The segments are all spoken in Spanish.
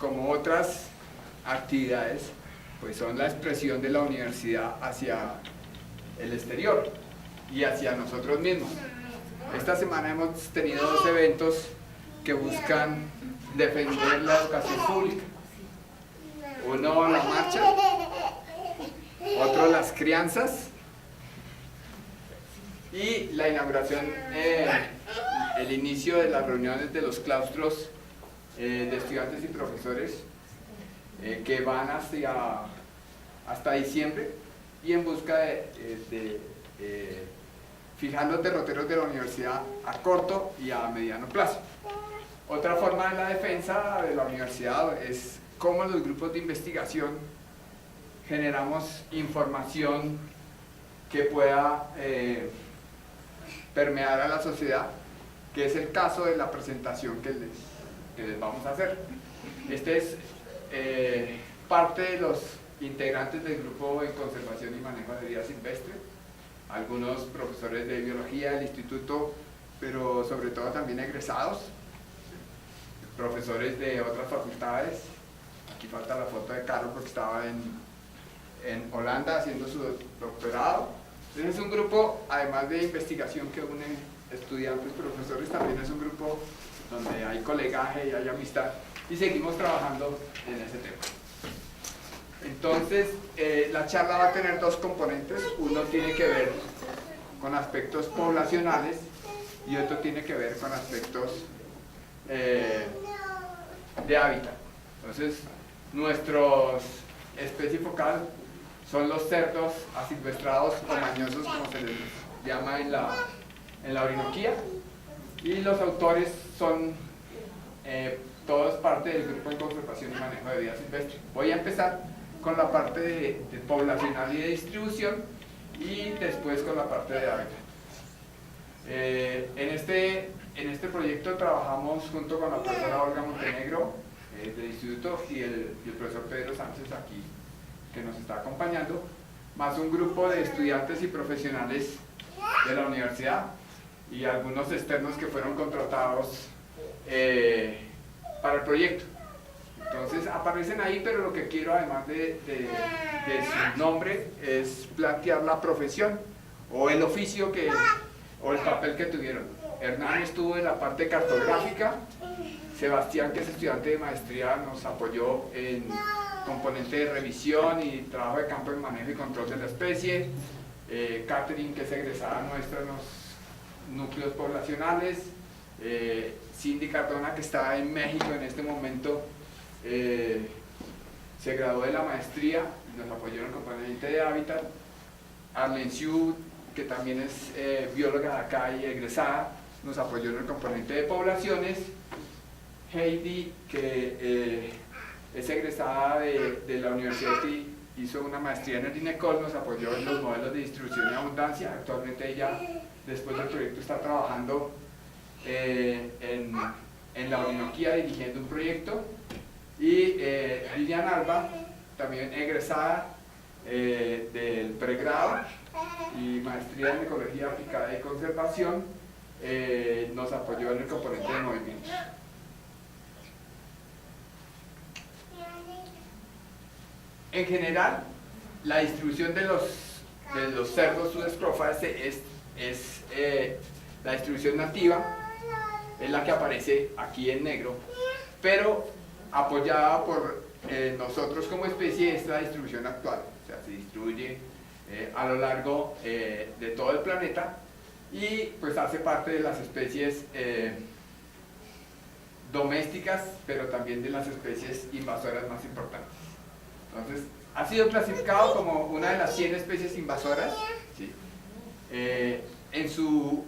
como otras actividades, pues son la expresión de la universidad hacia el exterior y hacia nosotros mismos. Esta semana hemos tenido dos eventos que buscan defender la educación pública. Uno, la marcha, otro, las crianzas, y la inauguración, el inicio de las reuniones de los claustros de estudiantes y profesores que van hasta diciembre, y en busca de fijar los derroteros de la universidad a corto y a mediano plazo. Otra forma de la defensa de la universidad es cómo los grupos de investigación generamos información que pueda permear a la sociedad, que es el caso de la presentación que les vamos a hacer. Este es parte de los integrantes del grupo en conservación y manejo de vida silvestre, algunos profesores de biología del instituto, pero sobre todo también egresados, profesores de otras facultades. Aquí falta la foto de Carlos porque estaba en Holanda haciendo su doctorado. Entonces es un grupo, además de investigación que une estudiantes, profesores, también es un grupo donde hay colegaje y hay amistad, y seguimos trabajando en ese tema. Entonces, la charla va a tener dos componentes. Uno tiene que ver con aspectos poblacionales y otro tiene que ver con aspectos de hábitat. Entonces, nuestros especie focal son los cerdos asilvestrados o mañosos, como se les llama en la Orinoquía, y los autores son todos parte del grupo en conservación y manejo de vida silvestre. Voy a empezar con la parte de poblacional y de distribución, y después con la parte de hábitat. En este proyecto trabajamos junto con la profesora Olga Montenegro del instituto y el profesor Pedro Sánchez aquí, que nos está acompañando, más un grupo de estudiantes y profesionales de la universidad y algunos externos que fueron contratados para el proyecto. Entonces aparecen ahí, pero lo que quiero, además de su nombre, es plantear la profesión o el oficio o el papel que tuvieron. Hernán estuvo en la parte cartográfica, Sebastián, que es estudiante de maestría, nos apoyó en componente de revisión y trabajo de campo en manejo y control de la especie, Catherine, que es egresada nuestra en los núcleos poblacionales, Cindy Cardona, que está en México en este momento, se graduó de la maestría y nos apoyó en el componente de hábitat. Arlene Siu, que también es bióloga de acá y egresada, nos apoyó en el componente de poblaciones. Heidi, que es egresada de la Universidad de hizo una maestría en el INECOL, nos apoyó en los modelos de distribución y abundancia. Actualmente ella, después del proyecto, está trabajando en la Orinoquía dirigiendo un proyecto. Y Lilian Alba, también egresada del pregrado y maestría en ecología aplicada y conservación, nos apoyó en el componente de movimientos. En general, la distribución de los cerdos Pseudoscrofa es la distribución nativa, es la que aparece aquí en negro, pero apoyada por nosotros como especie es la distribución actual. O sea, se distribuye a lo largo de todo el planeta y pues hace parte de las especies domésticas, pero también de las especies invasoras más importantes. Entonces, ha sido clasificado como una de las 100 especies invasoras, ¿sí? En su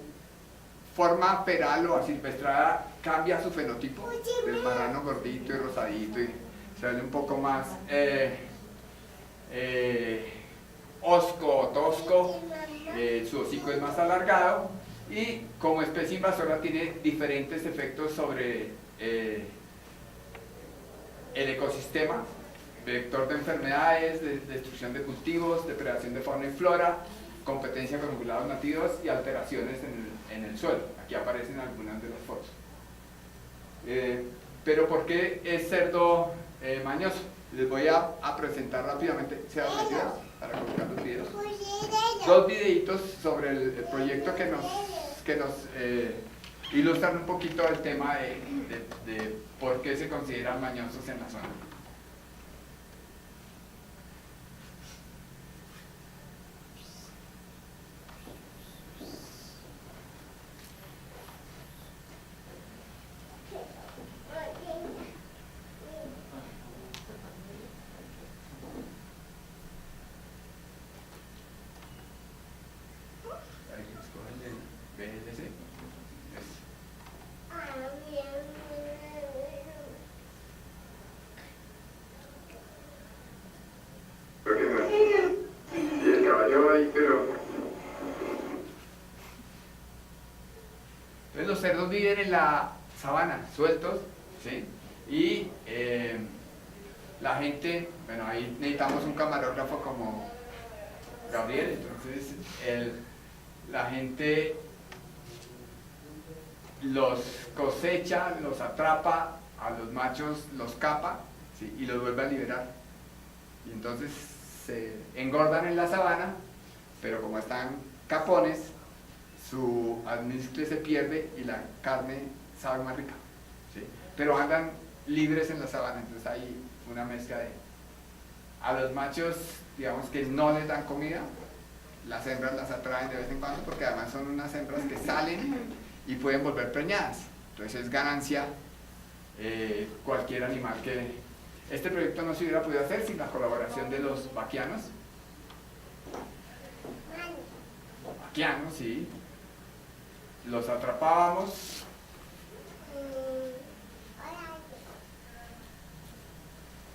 forma feral o asilvestrada cambia su fenotipo, del marrano gordito y rosadito, y sale un poco más osco o tosco, su hocico es más alargado, y como especie invasora tiene diferentes efectos sobre el ecosistema: vector de enfermedades, de destrucción de cultivos, depredación de fauna y flora, competencia con ungulados nativos y alteraciones en el suelo. Aquí aparecen algunas de las fotos. Pero ¿por qué es cerdo mañoso? Les voy a presentar rápidamente, ¿se van a para colocar los videos? Dos videitos sobre el proyecto que nos ilustran un poquito el tema de por qué se consideran mañosos en la zona. Entonces los cerdos viven en la sabana, sueltos, ¿sí? Y la gente, bueno, ahí necesitamos un camarógrafo como Gabriel, entonces la gente los cosecha, los atrapa, a los machos los capa, ¿sí? Y los vuelve a liberar. Y entonces se engordan en la sabana, pero como están capones, su almizcle se pierde y la carne sabe más rica, ¿sí? Pero andan libres en la sabana, entonces hay una mezcla de... A los machos, digamos que no les dan comida, las hembras las atraen de vez en cuando porque además son unas hembras que salen y pueden volver preñadas, entonces es ganancia cualquier animal que... Este proyecto no se hubiera podido hacer sin la colaboración de los vaquianos. Vaquianos, sí. Los atrapábamos.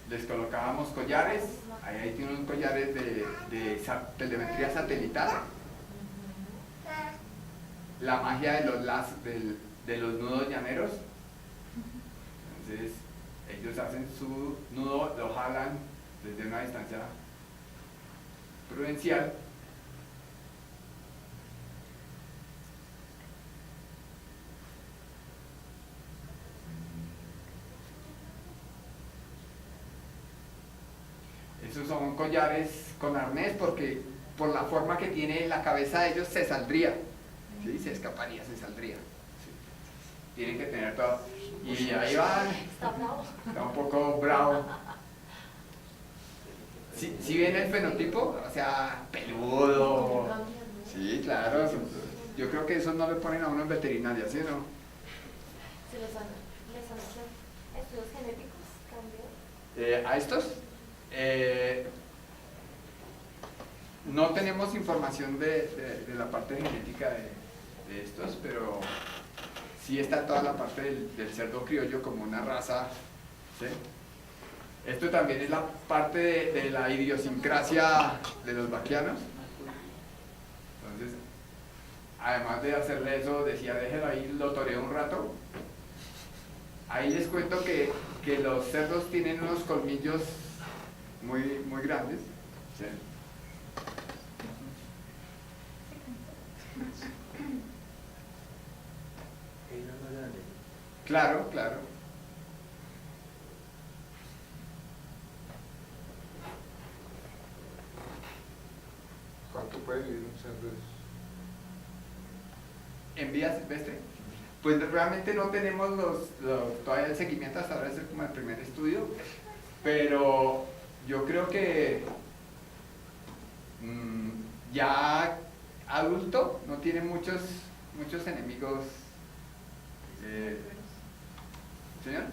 Les colocábamos collares. Ahí tienen unos collares de telemetría satelital. La magia de de los nudos llaneros. Entonces, ellos hacen su nudo, lo jalan desde una distancia prudencial. Esos son collares con arnés porque por la forma que tiene la cabeza de ellos se saldría, ¿sí? Se escaparía, se saldría. ¿Sí? Tienen que tener todo. Y ahí van. Está un poco bravo. ¿Sí ven el fenotipo? O sea, peludo. Sí, claro. Yo creo que eso no le ponen a uno en veterinaria, ¿sí o no? ¿Les han hecho estudios genéticos? ¿Cambio? ¿A estos? No tenemos información de la parte genética de estos, pero sí está toda la parte del cerdo criollo como una raza, ¿sí? Esto también es la parte de la idiosincrasia de los vaquianos. Entonces, además de hacerle eso, decía, déjelo ahí, lo toreo un rato. Ahí les cuento que los cerdos tienen unos colmillos muy grandes, ¿sí? Claro, claro. ¿Cuánto puede vivir un cerdo? ¿En vida silvestre? Pues realmente no tenemos todavía el seguimiento, hasta ahora es como el primer estudio, pero yo creo que ya adulto no tiene muchos enemigos. ¿Señor?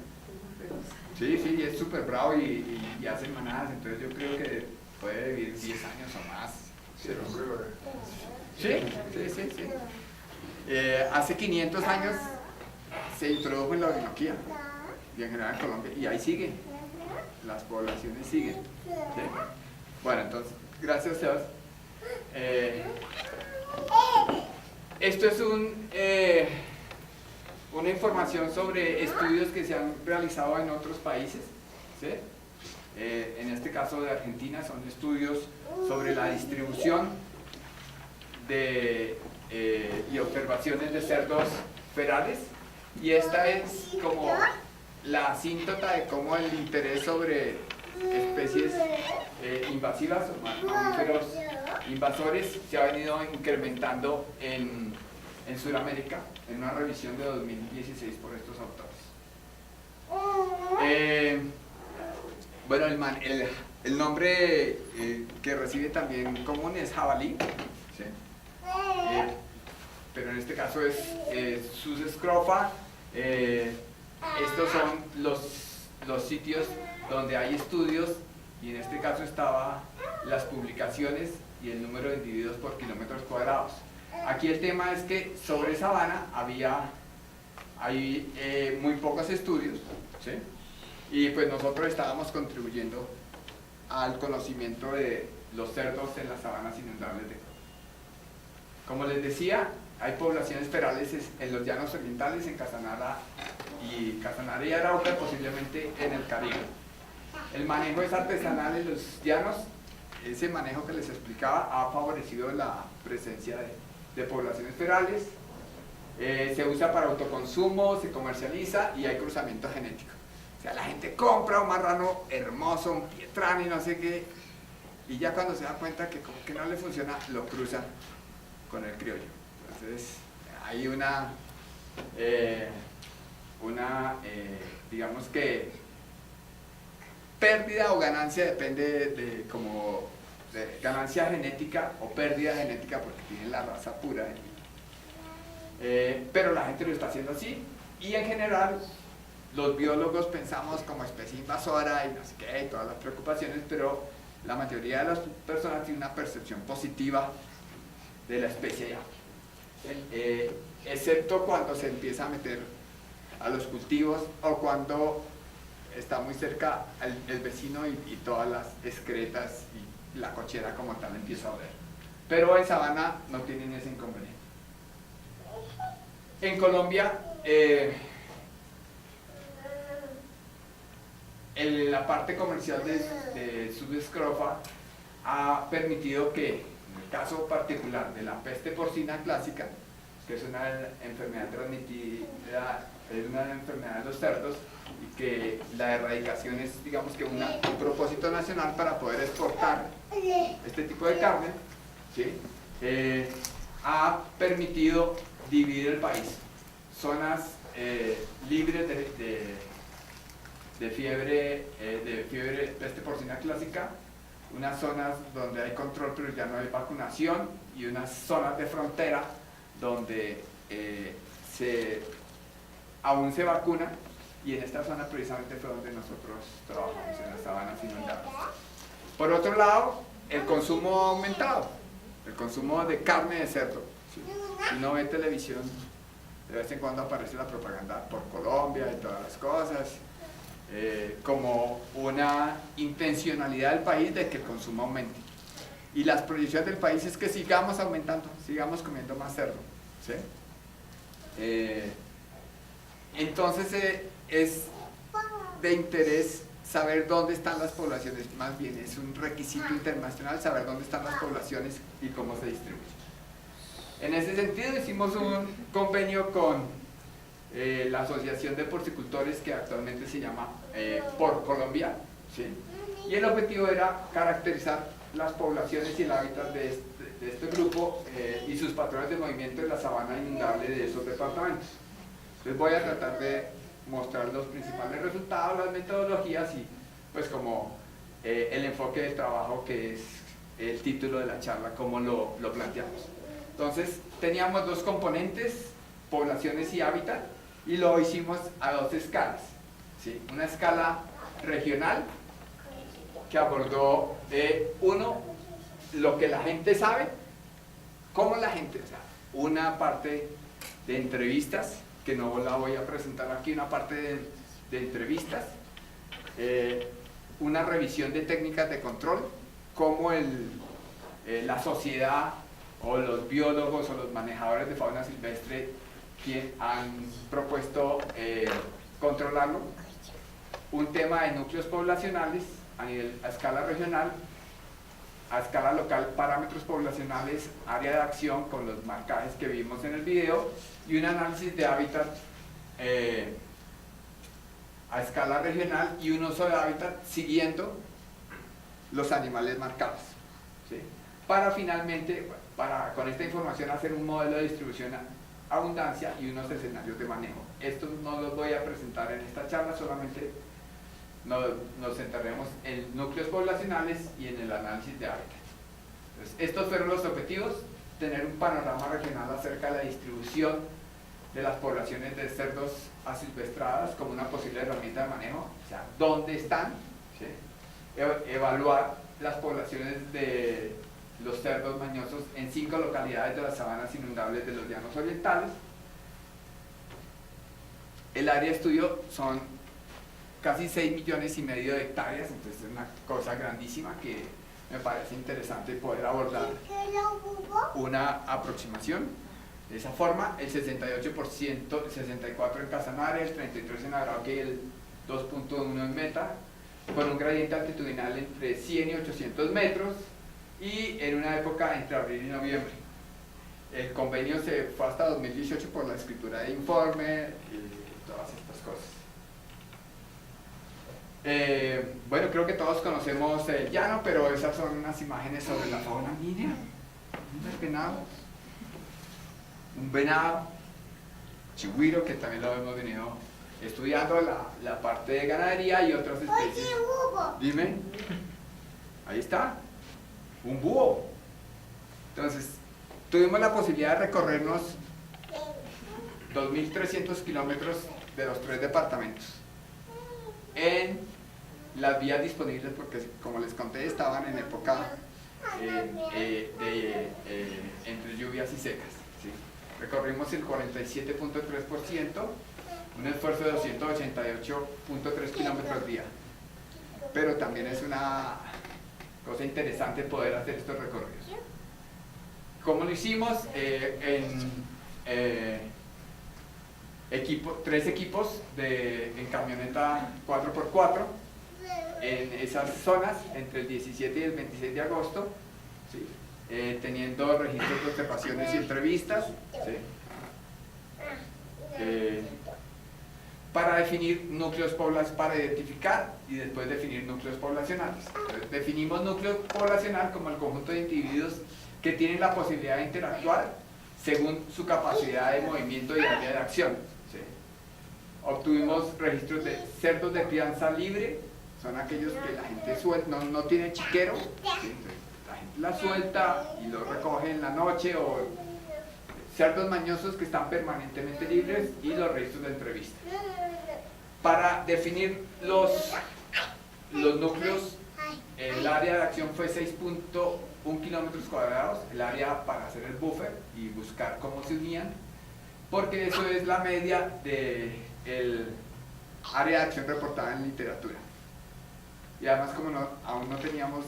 Sí, es súper bravo y hace manadas, entonces yo creo que puede vivir 10 años o más. Sí. Hace 500 años se introdujo en la Orinoquía y en general en Colombia, y ahí sigue, las poblaciones siguen. ¿Sí? Bueno, entonces, gracias Sebas. Esto es una información sobre estudios que se han realizado en otros países, ¿sí? En este caso de Argentina son estudios sobre la distribución y observaciones de cerdos ferales, y esta es como la asíntota de cómo el interés sobre especies invasivas o mamíferos invasores se ha venido incrementando en Sudamérica, en una revisión de 2016 por estos autores. Bueno, el nombre que recibe también común es jabalí, ¿sí? Pero en este caso es Sus scrofa. Estos son los sitios donde hay estudios, y en este caso estaba las publicaciones y el número de individuos por kilómetros cuadrados. Aquí el tema es que sobre sabana hay muy pocos estudios, ¿sí? Y pues nosotros estábamos contribuyendo al conocimiento de los cerdos en las sabanas inundables de Colombia. Como les decía, hay poblaciones ferales en los llanos orientales, en Casanare y Arauca, posiblemente en el Caribe. El manejo es artesanal en los llanos. Ese manejo que les explicaba ha favorecido la presencia de poblaciones ferales. Se usa para autoconsumo, se comercializa y hay cruzamiento genético. O sea, la gente compra un marrano hermoso, un pietrán y no sé qué, y ya cuando se da cuenta que como que no le funciona, lo cruzan con el criollo. Entonces, hay digamos que pérdida o ganancia, depende de ganancia genética o pérdida genética porque tienen la raza pura. Pero la gente lo está haciendo así, y en general los biólogos pensamos como especie invasora y no sé qué, y todas las preocupaciones, pero la mayoría de las personas tienen una percepción positiva de la especie ya. Excepto cuando se empieza a meter a los cultivos o cuando está muy cerca el vecino y todas las excretas y la cochera como tal empieza a oler. Pero en sabana no tienen ese inconveniente. En Colombia, la parte comercial de Sus scrofa ha permitido que, en el caso particular de la peste porcina clásica, que es una enfermedad transmitida, es una enfermedad de los cerdos, y que la erradicación es, digamos que un propósito nacional para poder exportar este tipo de carne, ¿sí? Ha permitido dividir el país. Zonas libres de fiebre peste porcina clásica, unas zonas donde hay control pero ya no hay vacunación, y unas zonas de frontera donde aún se vacuna, y en esta zona precisamente fue donde nosotros trabajamos, en las sabanas inundables. Por otro lado, el consumo ha aumentado, el consumo de carne de cerdo, ¿sí? Si uno ve televisión, de vez en cuando aparece la propaganda por Colombia y todas las cosas, como una intencionalidad del país de que el consumo aumente. Y las proyecciones del país es que sigamos aumentando, sigamos comiendo más cerdo, ¿sí? Entonces es de interés saber dónde están las poblaciones, más bien es un requisito internacional saber dónde están las poblaciones y cómo se distribuyen. En ese sentido hicimos un convenio con la Asociación de Porcicultores, que actualmente se llama Por Colombia, ¿sí? Y el objetivo era caracterizar las poblaciones y el hábitat de este grupo y sus patrones de movimiento en la sabana inundable de esos departamentos. Entonces voy a tratar de mostrar los principales resultados, las metodologías y pues como el enfoque del trabajo, que es el título de la charla, cómo lo planteamos. Entonces teníamos dos componentes, poblaciones y hábitat, y lo hicimos a dos escalas, ¿sí? Una escala regional que abordó uno, lo que la gente sabe, cómo la gente, o sea, una parte de entrevistas, que no la voy a presentar aquí, una parte de entrevistas, una revisión de técnicas de control, cómo la sociedad o los biólogos o los manejadores de fauna silvestre han propuesto controlarlo, un tema de núcleos poblacionales a escala regional, a escala local, parámetros poblacionales, área de acción con los marcajes que vimos en el video, y un análisis de hábitat a escala regional y un uso de hábitat siguiendo los animales marcados, ¿sí? Para finalmente, con esta información, hacer un modelo de distribución abundancia y unos escenarios de manejo. Esto no los voy a presentar en esta charla, solamente nos centraremos en núcleos poblacionales y en el análisis de hábitat. Entonces, estos fueron los objetivos: tener un panorama regional acerca de la distribución de las poblaciones de cerdos asilvestradas como una posible herramienta de manejo, o sea, dónde están, ¿sí? Evaluar las poblaciones de los cerdos mañosos en 5 localidades de las sabanas inundables de los llanos orientales. El área de estudio son casi 6,5 millones de hectáreas, entonces es una cosa grandísima que me parece interesante poder abordar una aproximación de esa forma. El 68%, el 64% en Casanare, el 33% en Arauca y el 2.1% en Meta, con un gradiente altitudinal entre 100 y 800 metros y en una época entre abril y noviembre. El convenio se fue hasta 2018 por la escritura de informe y todas estas cosas. Bueno, creo que todos conocemos el llano, pero esas son unas imágenes sobre la fauna mínea. Un venado, chigüiro, que también lo hemos venido estudiando, la parte de ganadería y otras especies. Oye, Hugo. Dime, ahí está, un búho. Entonces, tuvimos la posibilidad de recorrernos 2.300 kilómetros de los 3 departamentos en las vías disponibles, porque como les conté estaban en época entre lluvias y secas, ¿sí? Recorrimos el 47.3%, un esfuerzo de 288.3 kilómetros día, pero también es una cosa interesante poder hacer estos recorridos. ¿Cómo lo hicimos? Tres equipos en camioneta 4x4 en esas zonas entre el 17 y el 26 de agosto, ¿sí? Teniendo registros de observaciones y entrevistas, ¿sí? Para definir núcleos poblacionales, para identificar y después definir núcleos poblacionales. Entonces, definimos núcleo poblacional como el conjunto de individuos que tienen la posibilidad de interactuar según su capacidad de movimiento y área de acción, ¿sí? Obtuvimos registros de cerdos de crianza libre, son aquellos que la gente suelta, no tiene chiquero, ¿sí? La gente la suelta y lo recoge en la noche, o cerdos mañosos que están permanentemente libres, y los registros de entrevista. Para definir los núcleos, el área de acción fue 6.1 kilómetros cuadrados, el área para hacer el buffer y buscar cómo se unían, porque eso es la media del área de acción reportada en literatura. Y además, como aún no teníamos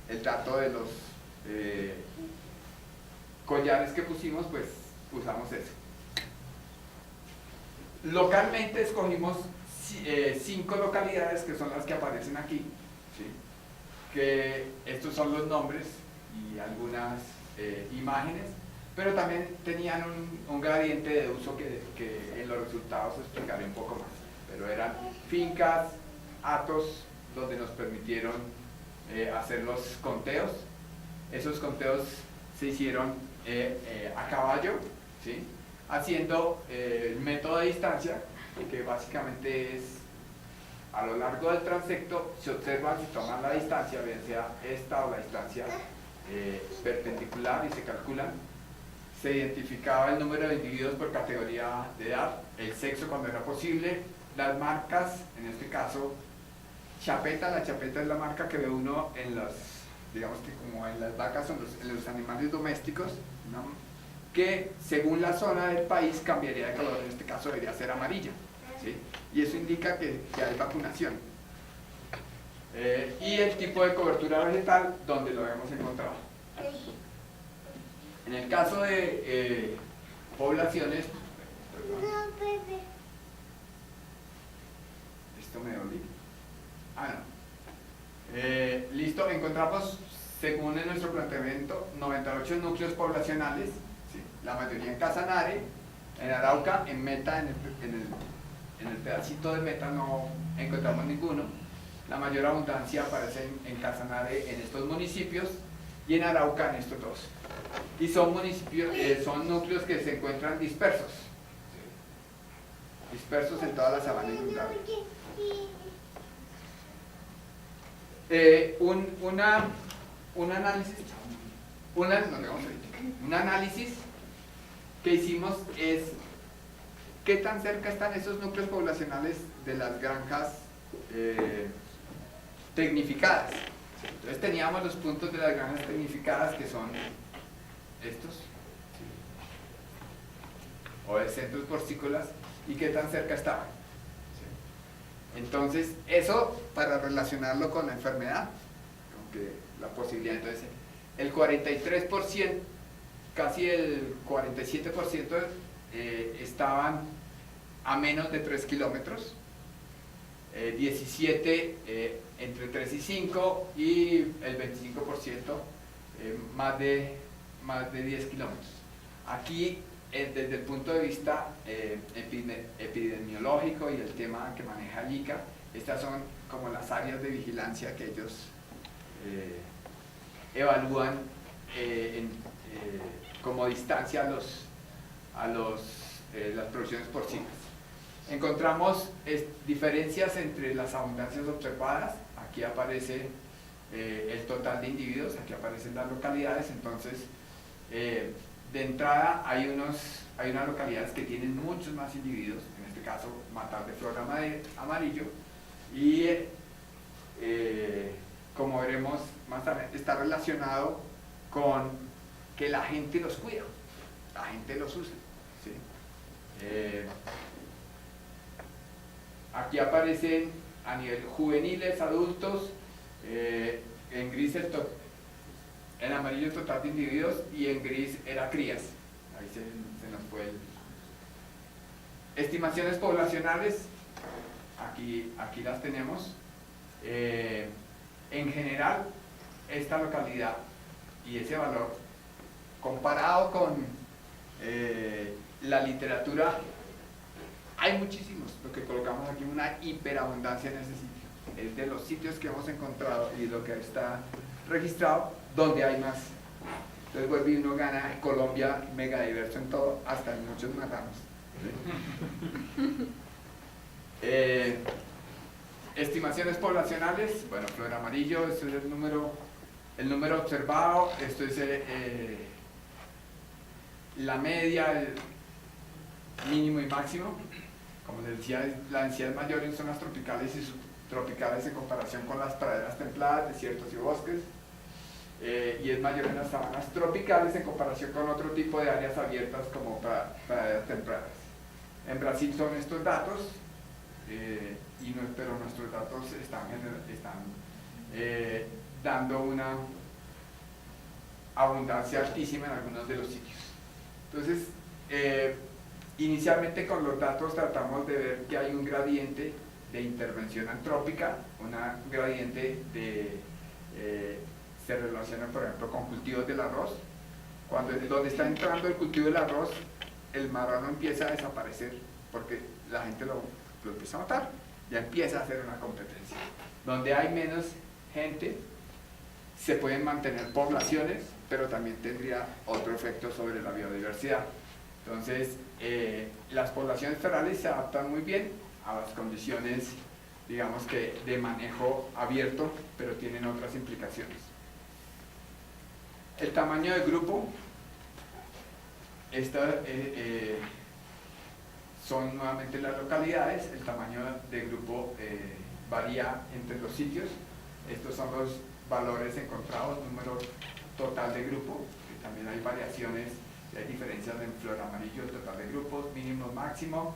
el dato de los collares que pusimos, pues usamos eso. Localmente escogimos 5 localidades que son las que aparecen aquí, ¿sí? Que estos son los nombres y algunas imágenes, pero también tenían un gradiente de uso que en los resultados explicaré un poco más. Pero eran fincas, hatos, donde nos permitieron hacer los conteos. Esos conteos se hicieron a caballo, ¿sí? Haciendo el método de distancia, que básicamente es a lo largo del transecto se observa, se toma la distancia, bien sea esta o la distancia perpendicular, y se calculan. Se identificaba el número de individuos por categoría de edad, el sexo cuando era posible, las marcas, en este caso chapeta. La chapeta es la marca que ve uno en las, digamos que como en las vacas o en los animales domésticos, ¿no? Que según la zona del país cambiaría de color, en este caso debería ser amarilla, ¿sí? Y eso indica que hay vacunación. Y el tipo de cobertura vegetal, donde lo hemos encontrado. En el caso de poblaciones, esto me olvidó. Listo, encontramos, según en nuestro planteamiento, 98 núcleos poblacionales, ¿sí? La mayoría en Casanare, en Arauca, en Meta, en el en el pedacito de meta no encontramos ninguno. La mayor abundancia aparece en Casanare, en estos municipios, y en Arauca, en estos dos. Y son municipios, son núcleos que se encuentran dispersos en toda la sabana inundable. Un análisis que hicimos es qué tan cerca están esos núcleos poblacionales de las granjas tecnificadas. Entonces teníamos los puntos de las granjas tecnificadas, que son estos, o de centros porcícolas, y qué tan cerca estaban. Entonces, eso para relacionarlo con la enfermedad, aunque la posibilidad, entonces, el 43%, casi el 47% estaban a menos de 3 kilómetros, 17 entre 3 y 5, y el 25% más de 10 kilómetros. Aquí, desde el punto de vista epidemiológico y el tema que maneja el ICA, estas son como las áreas de vigilancia que ellos evalúan como distancia a las producciones porcinas. Encontramos diferencias entre las abundancias observadas. Aquí aparece el total de individuos, aquí aparecen las localidades. Entonces, de entrada hay unas localidades que tienen muchos más individuos, en este caso Matar de Flor Amarillo, y como veremos más tarde, está relacionado con que la gente los cuida, la gente los usa, ¿sí? Aquí aparecen a nivel juveniles, adultos, en gris en amarillo el total de individuos, y en gris era crías. Ahí se nos fue estimaciones poblacionales, aquí las tenemos. En general, esta localidad y ese valor, comparado con la literatura, hay muchísimos. Lo que colocamos aquí, una hiperabundancia en ese sitio. Es de los sitios que hemos encontrado y lo que está registrado donde hay más. Entonces vuelve y uno gana. Colombia mega diverso en todo, hasta en muchos marranos. Estimaciones poblacionales. Bueno, Flor Amarillo, esto es el número observado. Esto es la media, el mínimo y máximo. Como les decía, la densidad es mayor en zonas tropicales y subtropicales en comparación con las praderas templadas, desiertos y bosques, y es mayor en las sabanas tropicales en comparación con otro tipo de áreas abiertas como praderas templadas. En Brasil son estos datos, pero nuestros datos están dando una abundancia altísima en algunos de los sitios. Entonces, inicialmente con los datos tratamos de ver que hay un gradiente de intervención antrópica, una gradiente se relaciona, por ejemplo, con cultivos del arroz. Donde está entrando el cultivo del arroz, el marrano empieza a desaparecer porque la gente lo empieza a matar, ya empieza a hacer una competencia. Donde hay menos gente, se pueden mantener poblaciones, pero también tendría otro efecto sobre la biodiversidad. Entonces, las poblaciones ferales se adaptan muy bien a las condiciones, digamos que de manejo abierto, pero tienen otras implicaciones. El tamaño de grupo, son nuevamente las localidades. El tamaño de grupo varía entre los sitios. Estos son los valores encontrados, número total de grupo, que también hay variaciones, hay diferencias en Flor Amarillo, el total de grupos, mínimo, máximo,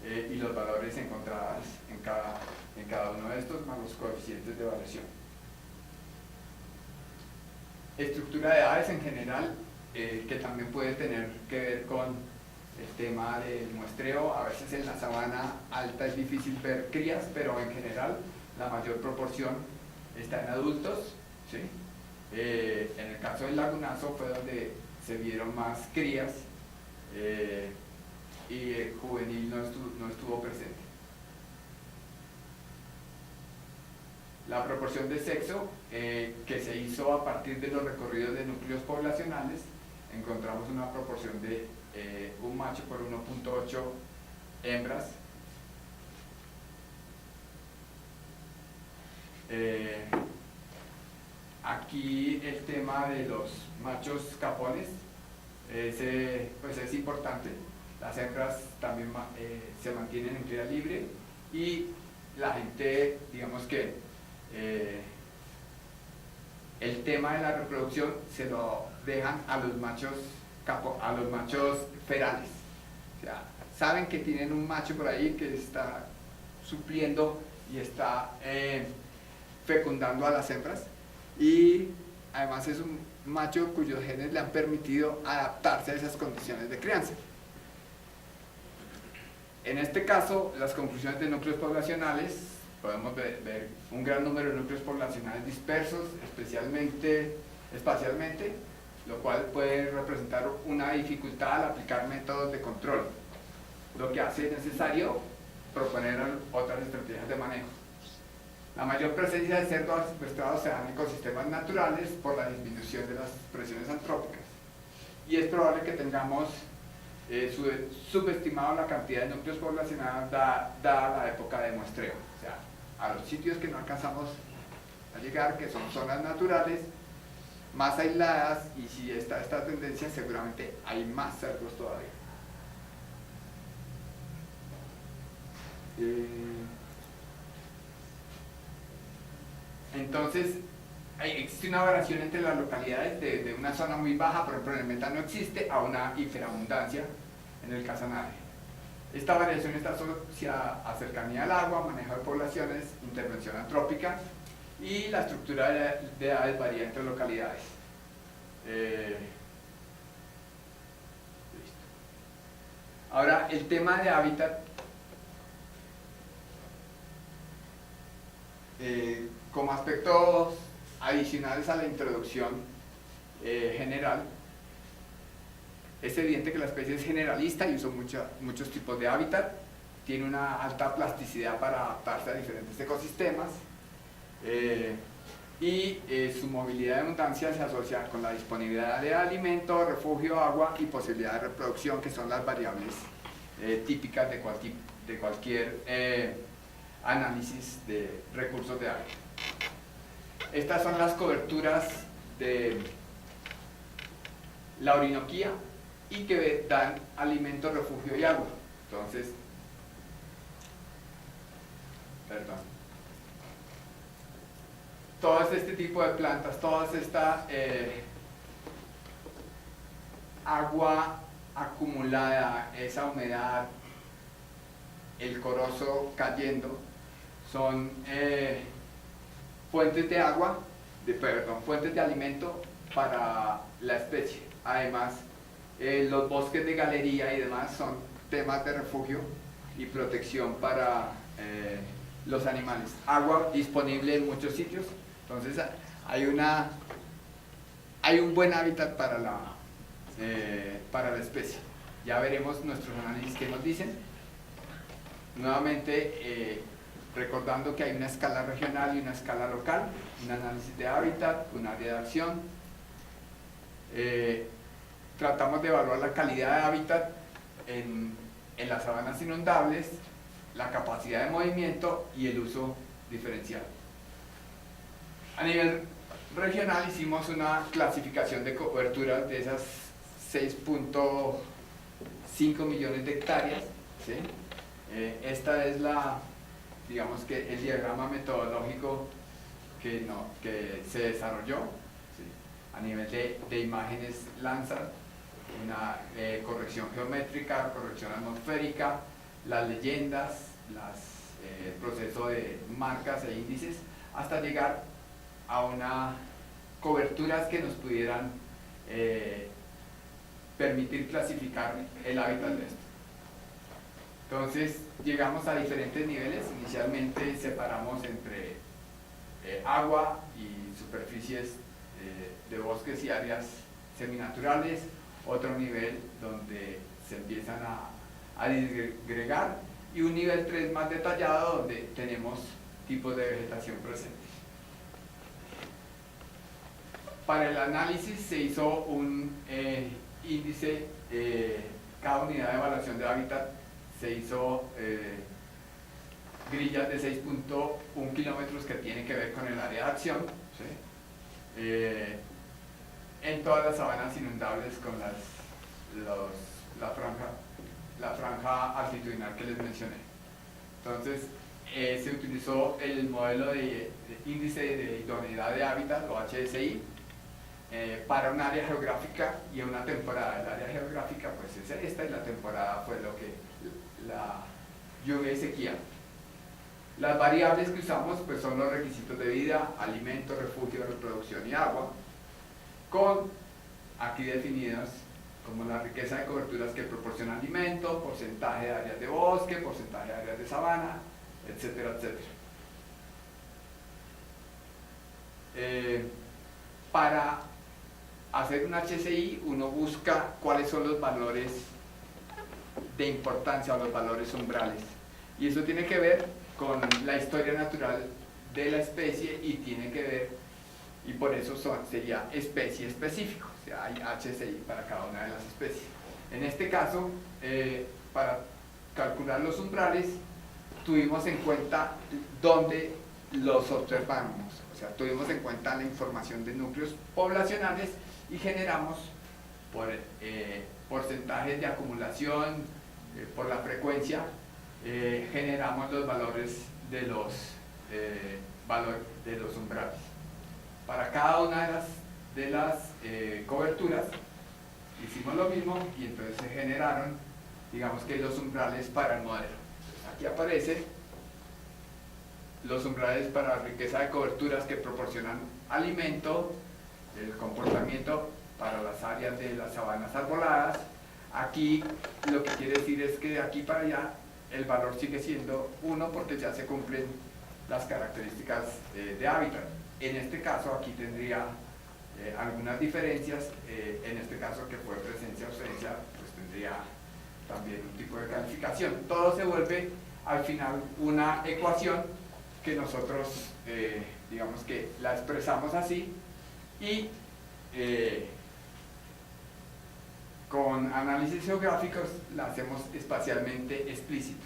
y los valores encontrados en cada uno de estos, más los coeficientes de variación. Estructura de edades en general, que también puede tener que ver con el tema del muestreo. A veces en la sabana alta es difícil ver crías, pero en general la mayor proporción está en adultos, ¿sí? En el caso del lagunazo fue donde se vieron más crías, y el juvenil no estuvo presente. La proporción de sexo que se hizo a partir de los recorridos de núcleos poblacionales, encontramos una proporción de un macho por 1.8 hembras. Aquí el tema de los machos capones pues es importante. Las hembras también se mantienen en cría libre y la gente, digamos que el tema de la reproducción se lo dejan a los machos ferales. O sea, saben que tienen un macho por ahí que está supliendo y está fecundando a las hembras, y además es un macho cuyos genes le han permitido adaptarse a esas condiciones de crianza. En este caso, las conclusiones de núcleos poblacionales, podemos ver un gran número de núcleos poblacionales dispersos, espacialmente, lo cual puede representar una dificultad al aplicar métodos de control, lo que hace necesario proponer otras estrategias de manejo. La mayor presencia de cerdos secuestrados se da en ecosistemas naturales por la disminución de las presiones antrópicas, y es probable que tengamos subestimado la cantidad de núcleos poblacionales dada la época de muestreo, o sea, a los sitios que no alcanzamos a llegar, que son zonas naturales más aisladas, y si está esta tendencia seguramente hay más cerdos todavía. Entonces, existe una variación entre las localidades de una zona muy baja, por ejemplo en el Meta no existe, a una hiperabundancia en el Casanare. Esta variación está asociada a cercanía al agua, manejo de poblaciones, intervención antrópica, y la estructura de edades varía entre localidades. Ahora, el tema de hábitat, como aspectos adicionales a la introducción general, es evidente que la especie es generalista y usa muchos tipos de hábitat, tiene una alta plasticidad para adaptarse a diferentes ecosistemas, y su movilidad de abundancia se asocia con la disponibilidad de alimento, refugio, agua y posibilidad de reproducción, que son las variables típicas de cualquier análisis de recursos de hábitat. Estas son las coberturas de la Orinoquía y que dan alimento, refugio y agua. Entonces, todo este tipo de plantas, toda esta agua acumulada, esa humedad, el corozo cayendo, son fuentes de agua, fuentes de alimento para la especie. Además, los bosques de galería y demás son temas de refugio y protección para los animales. Agua disponible en muchos sitios, entonces hay un buen hábitat para la especie. Ya veremos nuestros análisis que nos dicen. Nuevamente, recordando que hay una escala regional y una escala local, un análisis de hábitat, un área de acción. Tratamos de evaluar la calidad de hábitat en las sabanas inundables, la capacidad de movimiento y el uso diferencial. A nivel regional hicimos una clasificación de coberturas de esas 6.5 millones de hectáreas, ¿sí? Esta es digamos que el diagrama metodológico que se desarrolló, ¿sí? A nivel de imágenes Landsat, una corrección geométrica, corrección atmosférica, las leyendas, el proceso de marcas e índices, hasta llegar a coberturas que nos pudieran permitir clasificar el hábitat de esto. Entonces llegamos a diferentes niveles. Inicialmente separamos entre agua y superficies de bosques y áreas seminaturales, otro nivel donde se empiezan a disgregar, y un nivel 3 más detallado donde tenemos tipos de vegetación presentes. Para el análisis se hizo un índice, cada unidad de evaluación de hábitat se hizo grillas de 6.1 kilómetros que tienen que ver con el área de acción, ¿sí? En todas las sabanas inundables con la franja altitudinal que les mencioné. Entonces, se utilizó el modelo de índice de idoneidad de hábitat, o HSI, para un área geográfica y una temporada. El área geográfica pues es esta, y la temporada fue lo que la lluvia y sequía. Las variables que usamos pues son los requisitos de vida: alimento, refugio, reproducción y agua, con aquí definidos como la riqueza de coberturas que proporciona alimento, porcentaje de áreas de bosque, porcentaje de áreas de sabana, etcétera, etcétera. Para hacer un HSI uno busca cuáles son los valores de importancia o los valores umbrales, y eso tiene que ver con la historia natural de la especie, y tiene que ver, y por eso sería especie específico, o sea, hay HSI para cada una de las especies. En este caso, para calcular los umbrales, tuvimos en cuenta dónde los observamos, o sea, tuvimos en cuenta la información de núcleos poblacionales y generamos por porcentajes de acumulación, por la frecuencia, generamos los valores de los umbrales. Para cada una de las coberturas hicimos lo mismo, y entonces se generaron, digamos que los umbrales para el modelo. Entonces, aquí aparece los umbrales para la riqueza de coberturas que proporcionan alimento, el comportamiento para las áreas de las sabanas arboladas. Aquí lo que quiere decir es que de aquí para allá el valor sigue siendo 1, porque ya se cumplen las características de hábitat. En este caso aquí tendría algunas diferencias, en este caso que fue presencia o ausencia, pues tendría también un tipo de calificación. Todo se vuelve al final una ecuación que nosotros digamos que la expresamos así, y con análisis geográficos la hacemos espacialmente explícito.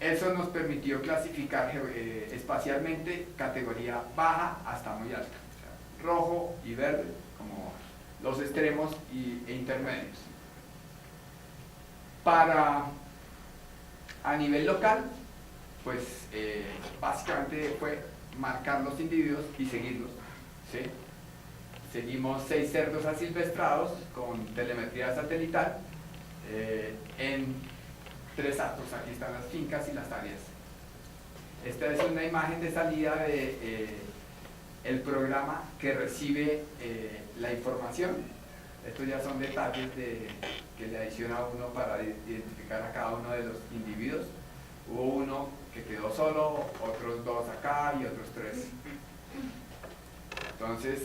Eso nos permitió clasificar espacialmente categoría baja hasta muy alta, o sea, rojo y verde como los extremos e intermedios. A nivel local, pues básicamente fue marcar los individuos y seguirlos, ¿sí? Seguimos 6 cerdos asilvestrados con telemetría satelital en 3 actos. Aquí están las fincas y las áreas. Esta es una imagen de salida de el programa que recibe la información. Estos ya son detalles que le adiciona a uno para identificar a cada uno de los individuos. Hubo uno que quedó solo, otros 2 acá y otros 3. Entonces,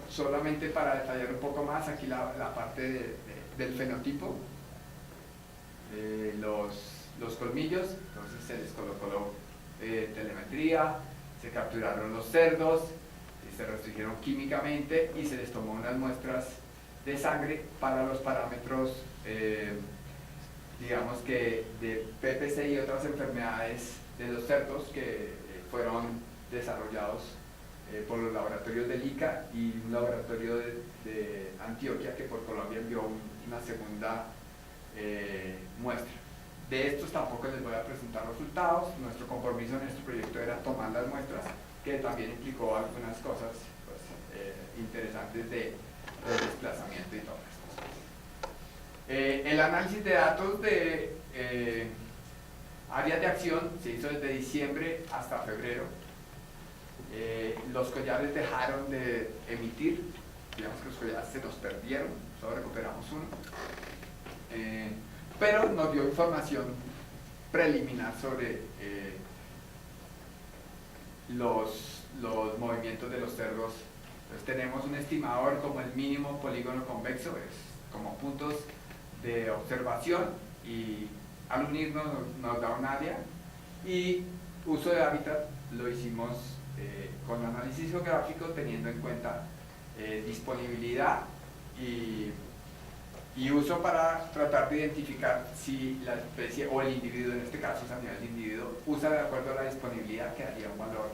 solamente para detallar un poco más, aquí la parte del fenotipo, los colmillos. Entonces se les colocó telemetría, se capturaron los cerdos, se restringieron químicamente y se les tomó unas muestras de sangre para los parámetros, digamos que de PPC y otras enfermedades de los cerdos que fueron desarrollados por los laboratorios del ICA y un laboratorio de Antioquia, que por Colombia envió una segunda muestra. De estos tampoco les voy a presentar resultados. Nuestro compromiso en este proyecto era tomar las muestras, que también implicó algunas cosas pues, interesantes de desplazamiento y todas estas cosas. El análisis de datos de áreas de acción se hizo desde diciembre hasta febrero. Los collares dejaron de emitir, digamos que los collares se nos perdieron, solo recuperamos uno, pero nos dio información preliminar sobre los movimientos de los cerdos. Entonces tenemos un estimador como el mínimo polígono convexo, es como puntos de observación, y al unirnos nos da un área, y uso de hábitat lo hicimos con análisis geográfico teniendo en cuenta disponibilidad y uso para tratar de identificar si la especie o el individuo, en este caso es a nivel de individuo, usa de acuerdo a la disponibilidad que daría un valor,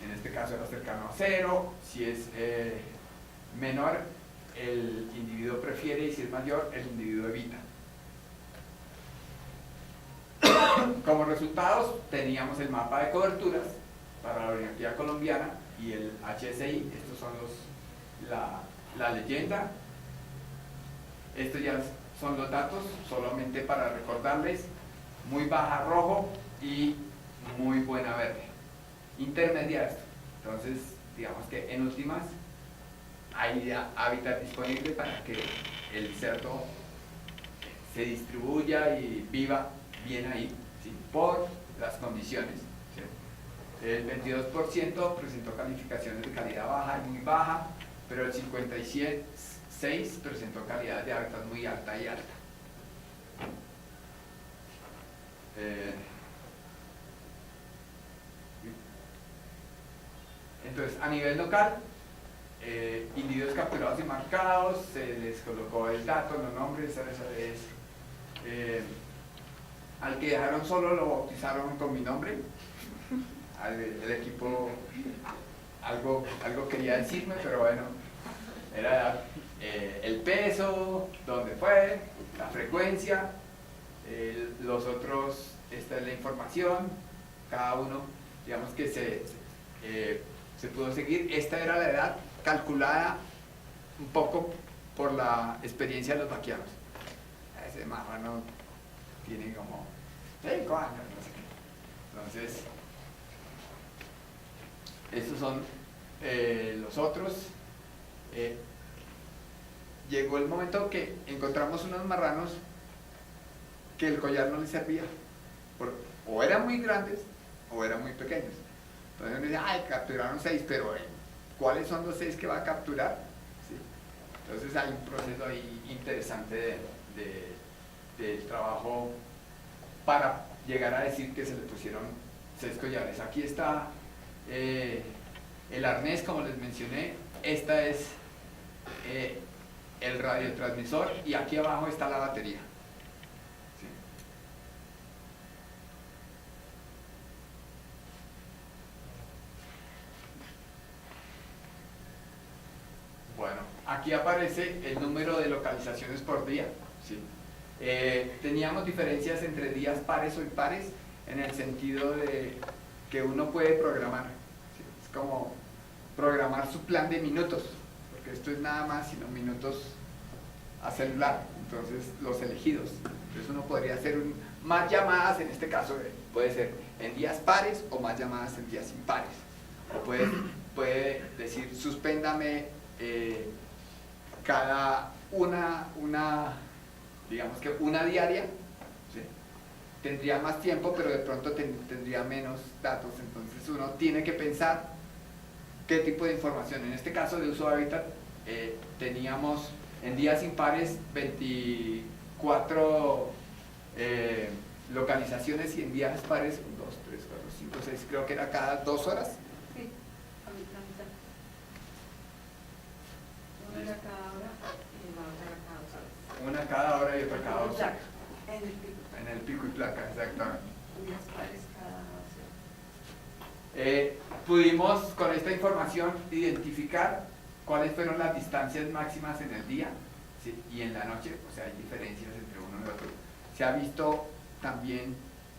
en este caso era cercano a 0, si es menor el individuo prefiere y si es mayor el individuo evita. Como resultados teníamos el mapa de coberturas para la orografía colombiana y el HSI. Estos son la leyenda. Estos ya son los datos, solamente para recordarles: muy baja rojo y muy buena verde, intermedia esto. Entonces digamos que en últimas hay hábitat disponible para que el cerdo se distribuya y viva bien ahí, ¿sí? Por las condiciones, ¿sí? El 22% presentó calificaciones de calidad baja y muy baja, pero el 56% presentó calidad de hábitat muy alta y alta. Entonces, a nivel local, individuos capturados y marcados, se les colocó el dato, los nombres, al que dejaron solo lo bautizaron con mi nombre. El equipo algo quería decirme, pero bueno, era el peso, dónde fue, la frecuencia, los otros, esta es la información, cada uno, digamos que se pudo seguir. Esta era la edad calculada un poco por la experiencia de los vaqueanos. Ese marrano tiene como 5 años, no sé qué. Entonces, estos son los otros. Llegó el momento que encontramos unos marranos que el collar no les servía, o eran muy grandes o eran muy pequeños. Entonces uno dice, ay, capturaron 6, pero ¿cuáles son los 6 que va a capturar? ¿Sí? Entonces hay un proceso ahí interesante del trabajo para llegar a decir que se le pusieron 6 collares. Aquí está el arnés, como les mencioné. Esta es el radiotransmisor y aquí abajo está la batería. ¿Sí? Bueno, aquí aparece el número de localizaciones por día. ¿Sí? Teníamos diferencias entre días pares o impares en el sentido de que uno puede programar. ¿Sí? Es como programar su plan de minutos, porque esto es nada más sino minutos a celular, entonces los elegidos. Entonces uno podría hacer más llamadas, en este caso puede ser en días pares o más llamadas en días impares. O puede decir, suspéndame cada digamos que una diaria, ¿sí? Tendría más tiempo, pero de pronto tendría menos datos, entonces uno tiene que pensar qué tipo de información. En este caso de uso de hábitat, teníamos en días impares 24 localizaciones y en días pares 1, 2, 3, 4, 5, 6, creo que era cada 2 horas. Sí, a mitad. Una era cada hora y la otra era cada 2 horas. Una cada hora y otra cada 2 horas. En el pico. En el pico y placa, exactamente. Días pares cada 2 horas. Pudimos con esta información identificar cuáles fueron las distancias máximas en el día, ¿sí? Y en la noche, o sea, hay diferencias entre uno y otro. Se ha visto también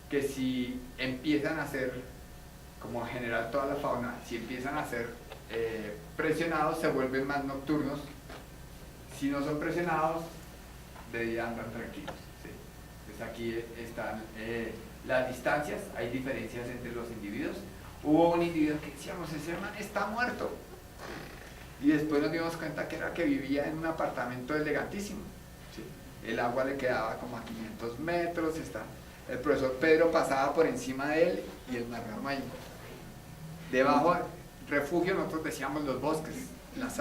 que si empiezan a ser, como en general toda la fauna, si empiezan a ser presionados, se vuelven más nocturnos. Si no son presionados, de día andan tranquilos. ¿Sí? Entonces aquí están las distancias, hay diferencias entre los individuos. Hubo un individuo que decíamos, ese man está muerto. Y después nos dimos cuenta que era que vivía en un apartamento elegantísimo. ¿Sí? El agua le quedaba como a 500 metros. El profesor Pedro pasaba por encima de él y el marrano ahí. Debajo del refugio, nosotros decíamos los bosques, las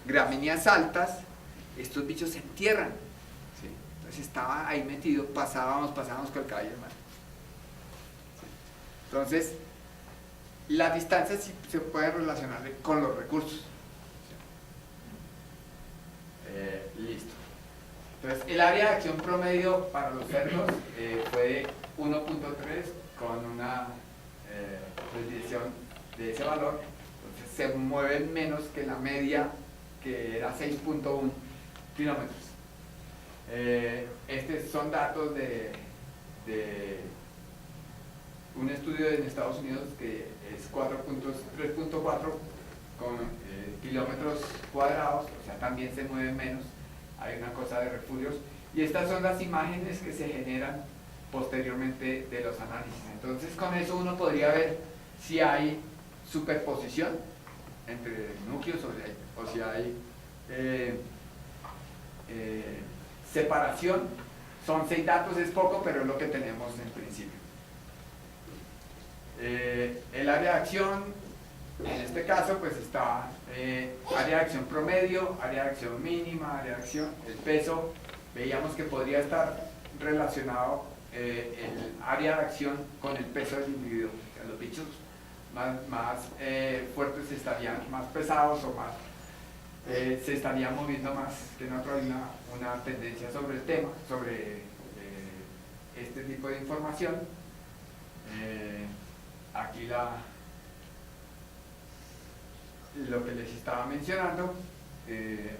gramíneas altas, estos bichos se entierran. ¿Sí? Entonces estaba ahí metido, pasábamos con el caballo, hermano. Entonces, las distancias sí se pueden relacionar con los recursos. Listo. Entonces, el área de acción promedio para los cerdos fue de 1.3 con una desviación de ese valor. Entonces, se mueven menos que la media, que era 6.1 kilómetros. Estos son datos de un estudio en Estados Unidos que es 3.4 con kilómetros cuadrados, o sea, también se mueven menos, hay una cosa de refugios, y estas son las imágenes que se generan posteriormente de los análisis. Entonces, con eso uno podría ver si hay superposición entre núcleos o si hay separación. Son 6 datos, es poco, pero es lo que tenemos en principio. El área de acción, en este caso, pues está área de acción promedio, área de acción mínima, área de acción, el peso. Veíamos que podría estar relacionado el área de acción con el peso del individuo. O sea, los bichos más fuertes estarían más pesados o más se estarían moviendo más que en otro. Hay una tendencia sobre el tema, sobre este tipo de información. Aquí lo que les estaba mencionando,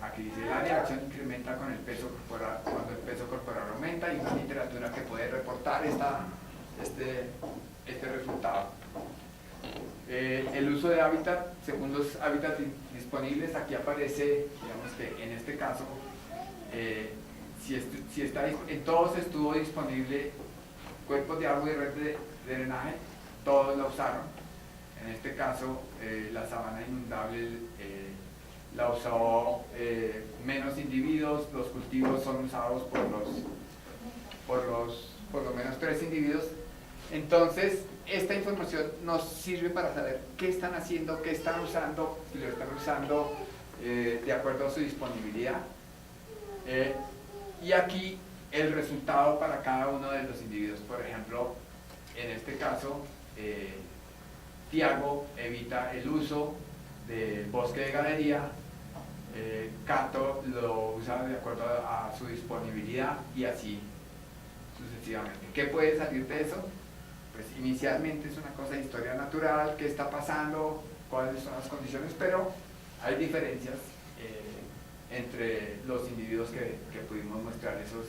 aquí dice el área de acción incrementa con el peso corporal, cuando el peso corporal aumenta. Hay una literatura que puede reportar este resultado. El uso de hábitat, según los hábitats disponibles, aquí aparece, digamos que en este caso, si está, en todos estuvo disponible cuerpos de agua y red de drenaje, todos la usaron. En este caso, la sabana inundable la usó menos individuos, los cultivos son usados por lo menos 3 individuos. Entonces, esta información nos sirve para saber qué están haciendo, qué están usando, si lo están usando de acuerdo a su disponibilidad. Y aquí el resultado para cada uno de los individuos. Por ejemplo, en este caso, Tiago evita el uso del bosque de galería, Cato lo usa de acuerdo a su disponibilidad y así sucesivamente. ¿Qué puede salir de eso? Pues inicialmente es una cosa de historia natural, qué está pasando, cuáles son las condiciones, pero hay diferencias entre los individuos que pudimos muestrar esos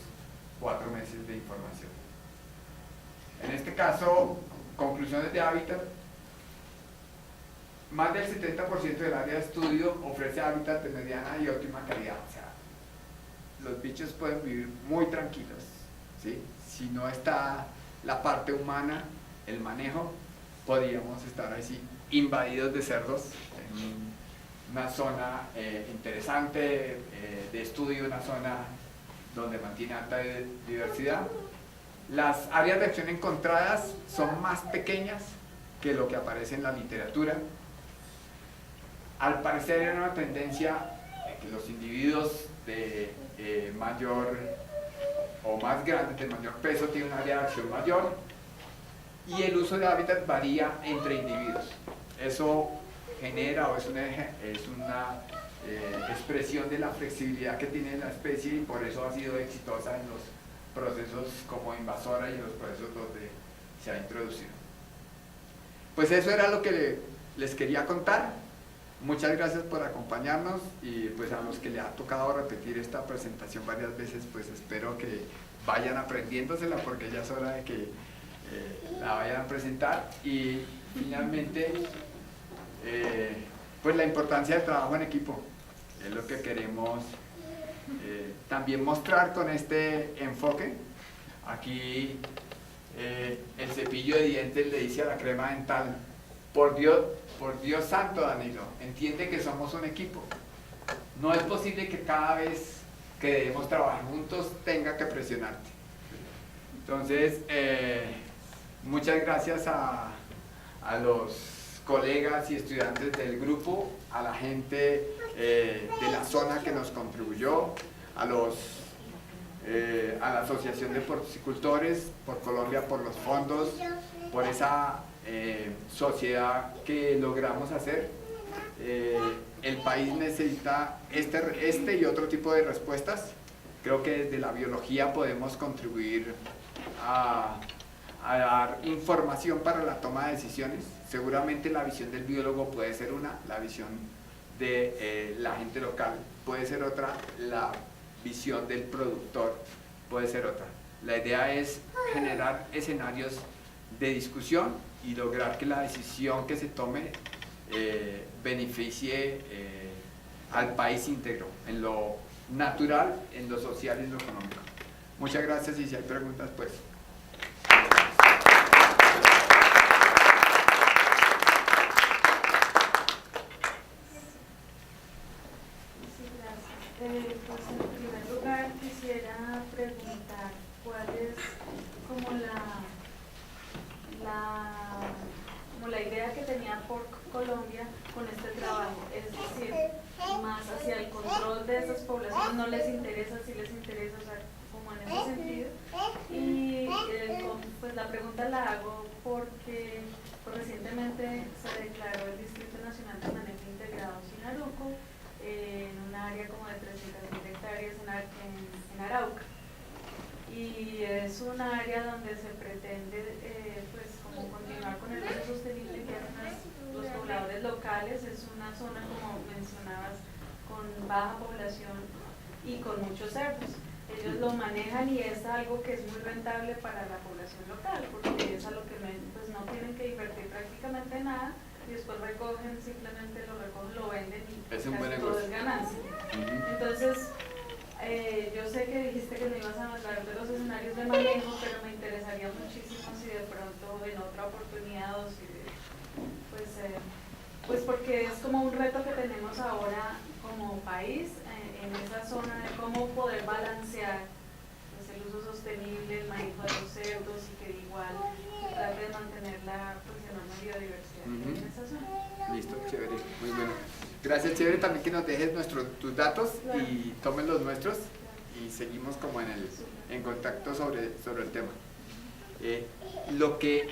4 meses de información. En este caso, conclusiones de hábitat. Más del 70% del área de estudio ofrece hábitat de mediana y óptima calidad. O sea, los bichos pueden vivir muy tranquilos, ¿sí? Si no está la parte humana, el manejo, podríamos estar así invadidos de cerdos en una zona interesante de estudio, una zona donde mantiene alta diversidad. Las áreas de acción encontradas son más pequeñas que lo que aparece en la literatura. Al parecer hay una tendencia que los individuos de mayor o más grandes, de mayor peso, tienen una área de acción mayor, y el uso de hábitat varía entre individuos. Eso genera o es una expresión de la flexibilidad que tiene la especie, y por eso ha sido exitosa en los procesos como invasora y en los procesos donde se ha introducido. Pues eso era lo que les quería contar. Muchas gracias por acompañarnos, y pues a los que le ha tocado repetir esta presentación varias veces, pues espero que vayan aprendiéndosela, porque ya es hora de que la vayan a presentar. Y finalmente, pues la importancia del trabajo en equipo es lo que queremos también mostrar con este enfoque. Aquí el cepillo de dientes le dice a la crema dental: por Dios santo, Danilo, entiende que somos un equipo. No es posible que cada vez que debemos trabajar juntos tenga que presionarte. Entonces, muchas gracias a los colegas y estudiantes del grupo, a la gente de la zona que nos contribuyó, a la Asociación de Porcicultores, por Colombia, por los fondos, por esa sociedad que logramos hacer. El país necesita este y otro tipo de respuestas. Creo que desde la biología podemos contribuir a dar información para la toma de decisiones. Seguramente la visión del biólogo puede ser una, la visión de la gente local puede ser otra, la visión del productor puede ser otra. La idea es generar escenarios de discusión y lograr que la decisión que se tome beneficie al país íntegro, en lo natural, en lo social y en lo económico. Muchas gracias, y si hay preguntas, pues. Sí, gracias. Pues en primer lugar quisiera preguntar cuál es como la idea que tenía por Colombia con este trabajo, es decir, más hacia el control de esas poblaciones, no les interesa, si les interesa, o sea, como en ese sentido. Y pues la pregunta la hago porque pues, recientemente se declaró el Distrito Nacional de Manejo Integrado Sinaruco en un área como de 300.000 hectáreas en Arauca. Y es un área donde se pretende pues como continuar con el uso sostenible que hacen los pobladores locales. Es una zona, como mencionabas, con baja población y con muchos cerdos. Ellos lo manejan y es algo que es muy rentable para la población local, porque es a lo que pues no tienen que invertir prácticamente nada y después recogen, simplemente lo recogen, lo venden y es un buen casi todo es ganancia. Entonces, yo sé que dijiste que me ibas a hablar de los escenarios de manejo, pero me interesaría muchísimo si de pronto en otra oportunidad o si pues porque es como un reto que tenemos ahora como país en esa zona de cómo poder balancear pues, el uso sostenible, el manejo de los cerdos y que igual trate de mantener la enorme biodiversidad en esa zona. Listo, chévere, muy bueno. Gracias, chévere también que nos dejes tus datos y tomen los nuestros y seguimos como en contacto sobre el tema. Lo que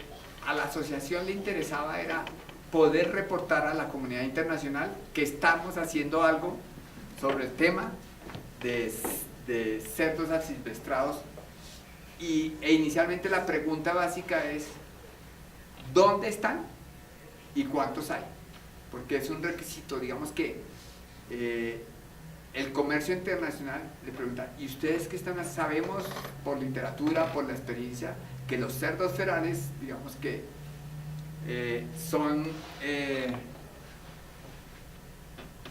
a la asociación le interesaba era poder reportar a la comunidad internacional que estamos haciendo algo sobre el tema de cerdos asilvestrados e inicialmente la pregunta básica es ¿dónde están y cuántos hay? Porque es un requisito, digamos que el comercio internacional le pregunta, ¿y ustedes qué están haciendo? Sabemos por literatura, por la experiencia, que los cerdos ferales, digamos que son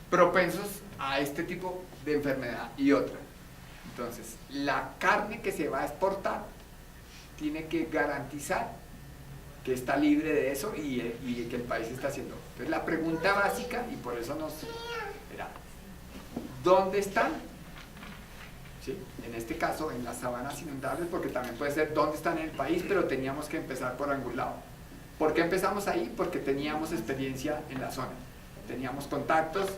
propensos a este tipo de enfermedad y otra. Entonces, la carne que se va a exportar tiene que garantizar que está libre de eso y que el país está haciendo. Entonces, la pregunta básica, y por eso era, ¿dónde están? ¿Sí? En este caso, en las sabanas inundables, porque también puede ser dónde están en el país, pero teníamos que empezar por algún lado. ¿Por qué empezamos ahí? Porque teníamos experiencia en la zona, teníamos contactos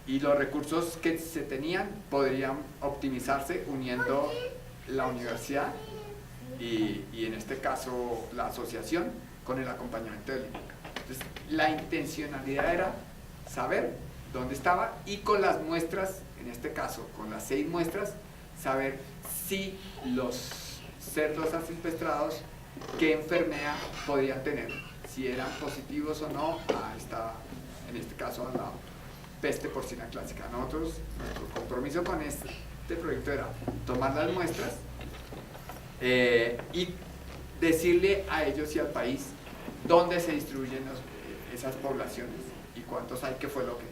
y los recursos que se tenían podrían optimizarse uniendo la universidad y en este caso la asociación con el acompañamiento del INECA. Entonces, la intencionalidad era saber dónde estaba y con las muestras, en este caso con las 6 muestras, saber si los cerdos asilvestrados qué enfermedad podían tener, si eran positivos o no en este caso a la peste porcina clásica. Nosotros, nuestro compromiso con este proyecto era tomar las muestras y decirle a ellos y al país dónde se distribuyen esas poblaciones y cuántos hay, que fue lo que,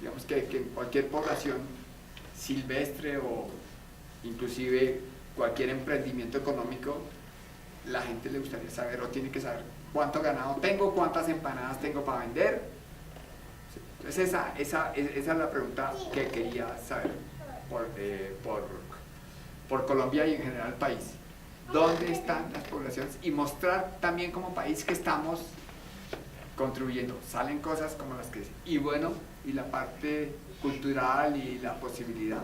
digamos que en cualquier población silvestre o inclusive cualquier emprendimiento económico, la gente le gustaría saber o tiene que saber cuánto ganado tengo, cuántas empanadas tengo para vender. Entonces esa es la pregunta que quería saber por Colombia y en general el país. ¿Dónde están las poblaciones? Y mostrar también como país que estamos contribuyendo. Salen cosas como las que dicen. Y bueno, y la parte cultural y la posibilidad.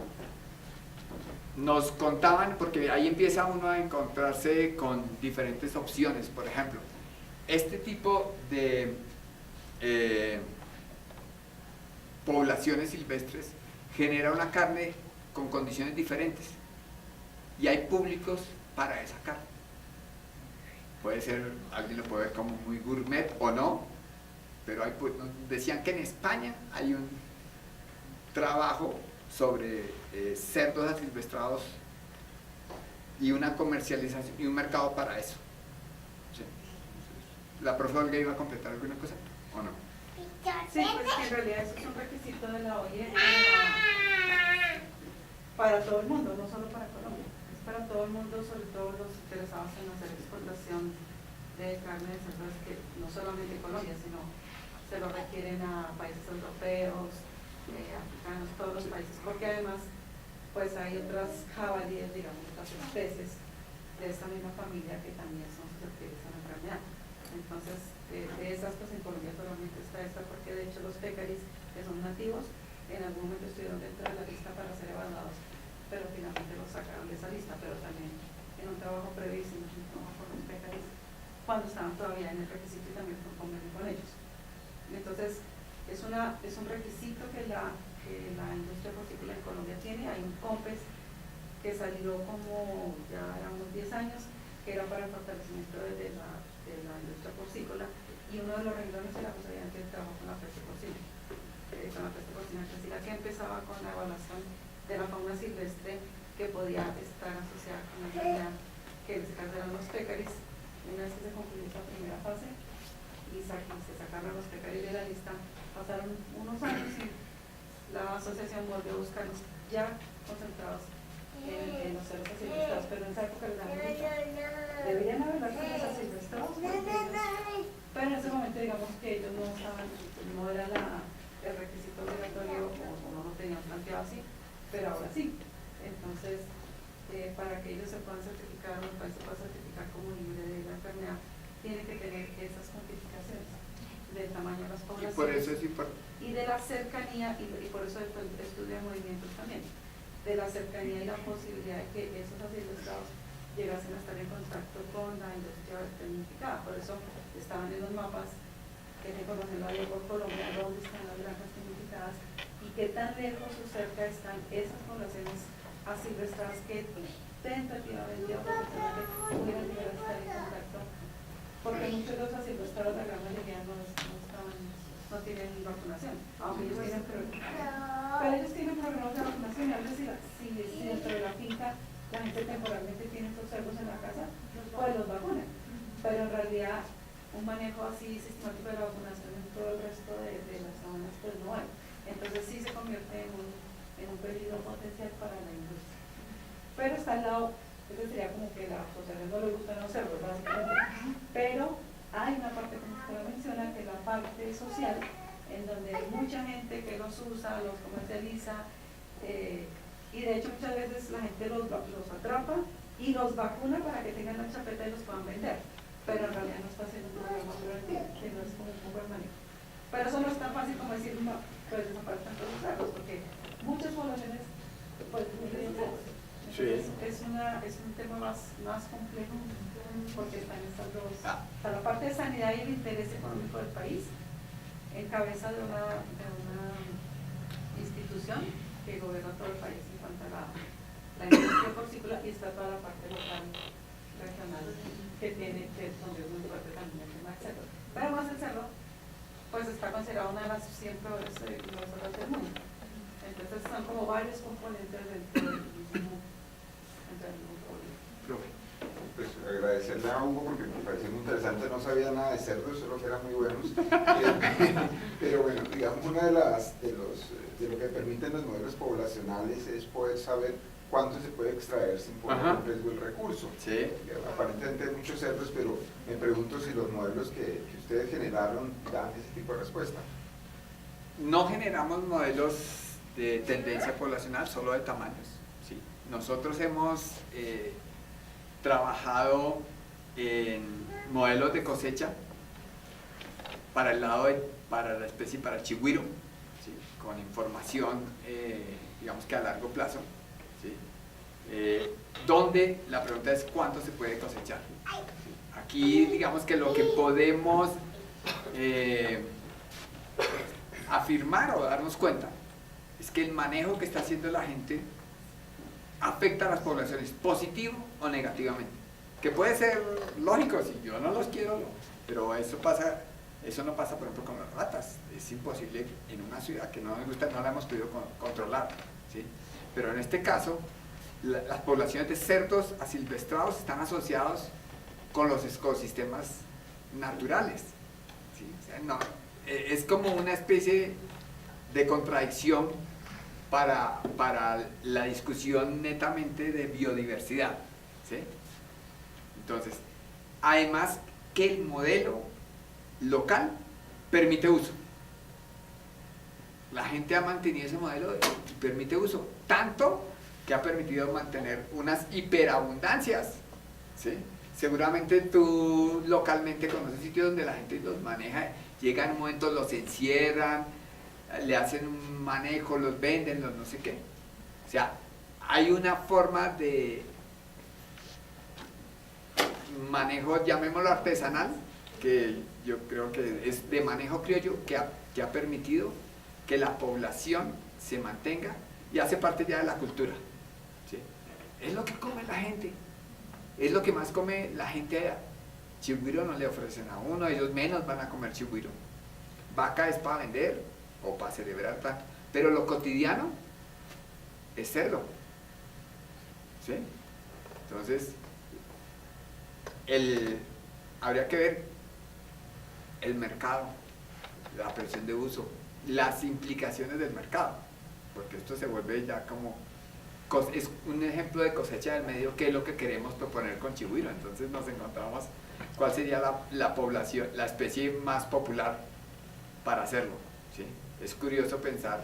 Nos contaban, porque ahí empieza uno a encontrarse con diferentes opciones. Por ejemplo, este tipo de poblaciones silvestres genera una carne con condiciones diferentes y hay públicos para esa carne. Puede ser, alguien lo puede ver como muy gourmet o no, pero decían que en España hay un trabajo sobre cerdos asilvestrados y una comercialización y un mercado para eso. ¿Sí? ¿La profesora Olga iba a completar alguna cosa o no? Sí, pues que en realidad eso es un requisito de la OIE para todo el mundo, no solo para Colombia. Es para todo el mundo, sobre todo los interesados en hacer exportación de carne de cerdos, que no solamente Colombia, sino se lo requieren a países europeos, africanos, todos los países, porque además pues hay otras jabalíes, digamos, otras especies de esta misma familia que también son susceptibles a la enfermedad. Entonces, de esas, pues en Colombia solamente está esta, porque de hecho los pecaris, que son nativos, en algún momento estuvieron dentro de la lista para ser evaluados, pero finalmente los sacaron de esa lista, pero también en un trabajo previsto, un trabajo con los pecaris, cuando estaban todavía en el requisito y también por convenio con ellos. Entonces, es un requisito que la industria porcícola en Colombia tiene. Hay un COMPES que salió como ya era unos 10 años, que era para el fortalecimiento de la industria porcícola, y uno de los renglones era pues obviamente el trabajo con la peste porcina, que empezaba con la evaluación de la fauna silvestre que podía estar asociada con la enfermedad, que en este caso eran los pecaris. Una vez que se concluyó esa primera fase y se sacaron los pecaris de la lista, pasaron unos años y la asociación volvió a buscarlos ya concentrados en los cerdos asilvestrados, pero en esa época les habían dicho, deberían haber las cerdos asilvestrados, pero en ese momento digamos que ellos no era el requisito obligatorio o no lo tenían planteado así, pero ahora sí. Entonces, para que ellos se puedan certificar, o el país se pueda certificar como libre de la enfermedad, tiene que tener esas cuantificaciones del tamaño de las poblaciones. Y por eso es importante. Y de la cercanía, y por eso el estudio de movimientos también, de la cercanía y la posibilidad de que esos asilvestrados llegasen a estar en contacto con la industria tecnificada. Por eso estaban en los mapas, que esa información la dio por Colombia, dónde están las granjas tecnificadas y qué tan lejos o cerca están esas poblaciones asilvestradas que tentativamente o potencialmente pudieran llegar a estar en contacto, porque muchos de los asilvestrados, la gran mayoría no tienen vacunación, aunque ellos tienen programas. Pero ellos tienen programas de vacunación, y a veces si dentro de la finca la gente temporalmente tiene estos cerdos en la casa, pues los vacunan. Pero en realidad un manejo así sistemático de la vacunación en todo el resto de las semanas pues no hay. Entonces sí se convierte en un peligro potencial para la industria. Pero está al lado, ese sería como que la asociación no le gustan los cerdos, básicamente. Pero hay una parte, como usted lo menciona, que es la parte social, en donde hay mucha gente que los usa, los comercializa, y de hecho muchas veces la gente los atrapa y los vacuna para que tengan la chapeta y los puedan vender, pero en realidad no está haciendo un programa preventivo, que no es como un buen manejo. Pero eso no es tan fácil como decir, no, pues desaparezcan todos los cerdos, porque muchas poblaciones pues viven de cerdos. Entonces es un tema más complejo, porque están estas dos, o sea, la parte de sanidad y el interés económico del país en cabeza de una institución que gobierna todo el país en cuanto a la industria porcícola, y está toda la parte local, regional, que donde es muy fuerte también el tema del cerdo. Pero además el cerdo pues está considerado una de las 100 peores groseras del mundo. Entonces son como varios componentes del mismo problema. Pues agradecerle a Hugo porque me pareció muy interesante, no sabía nada de cerdos, solo que eran muy buenos. Pero bueno, digamos, una de lo que permiten los modelos poblacionales es poder saber cuánto se puede extraer sin poner en riesgo el recurso. Sí. Aparentemente hay muchos cerdos, pero me pregunto si los modelos que ustedes generaron dan ese tipo de respuesta. No generamos modelos de tendencia poblacional, solo de tamaños. ¿Sí? Nosotros hemos trabajado en modelos de cosecha para el lado para la especie, para el chigüiro, ¿sí? Con información, digamos que a largo plazo, ¿sí? Donde la pregunta es cuánto se puede cosechar. ¿Sí? aquí digamos que lo que podemos afirmar o darnos cuenta es que el manejo que está haciendo la gente afecta a las poblaciones, positivo o negativamente. Que puede ser lógico, si yo no los quiero, pero eso no pasa por ejemplo con las ratas. Es imposible en una ciudad que no nos gusta, no la hemos podido controlar, ¿sí? Pero en este caso, las poblaciones de cerdos asilvestrados están asociados con los ecosistemas naturales, ¿sí? O sea, no, es como una especie de contradicción para la discusión netamente de biodiversidad, ¿sí? Entonces, además que el modelo local permite uso. La gente ha mantenido ese modelo y permite uso, tanto que ha permitido mantener unas hiperabundancias, ¿sí? Seguramente tú localmente conoces sitios donde la gente los maneja, llega en un momento, los encierran, le hacen un manejo, los venden, los no sé qué. O sea, hay una forma de manejo, llamémoslo artesanal, que yo creo que es de manejo criollo, que ha permitido que la población se mantenga y hace parte ya de la cultura, ¿sí? Es lo que come la gente, es lo que más come la gente allá. Chigüiro no le ofrecen a uno, ellos menos van a comer chigüiro. Vaca es para vender o para celebrar tanto, pero lo cotidiano es cerdo, ¿sí? Entonces, habría que ver el mercado, la presión de uso, las implicaciones del mercado, porque esto se vuelve ya como, es un ejemplo de cosecha del medio, que es lo que queremos proponer con Chigüiro. Entonces nos encontramos cuál sería la población, la especie más popular para hacerlo, ¿sí? Es curioso pensar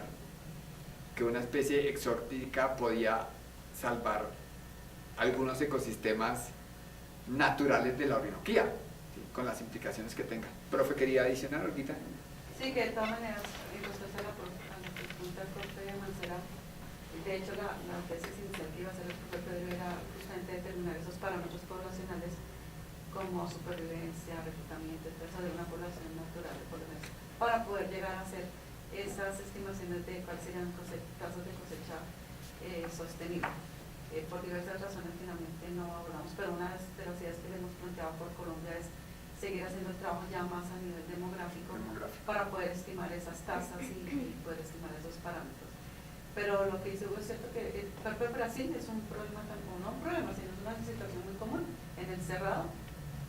que una especie exótica podía salvar algunos ecosistemas naturales de la Orinoquía, ¿sí? Con las implicaciones que tenga. Profe, ¿quería adicionar, Olguita? Sí, que de todas maneras, usted se la pregunta al profe Mancera. De hecho, la tesis inicial que iba a hacer el profe Pedro era justamente determinar esos parámetros poblacionales como supervivencia, reclutamiento, etcétera, de una población natural de población, para poder llegar a hacer esas estimaciones de cuáles serían tasas de cosecha sostenible. Por diversas razones finalmente no abordamos, pero una de las ideas que le hemos planteado por Colombia es seguir haciendo el trabajo ya más a nivel demográfico para poder estimar esas tasas y poder estimar esos parámetros. Pero lo que dice Hugo es cierto que el Parque de Brasil es un problema, no un problema, sino es una situación muy común en el Cerrado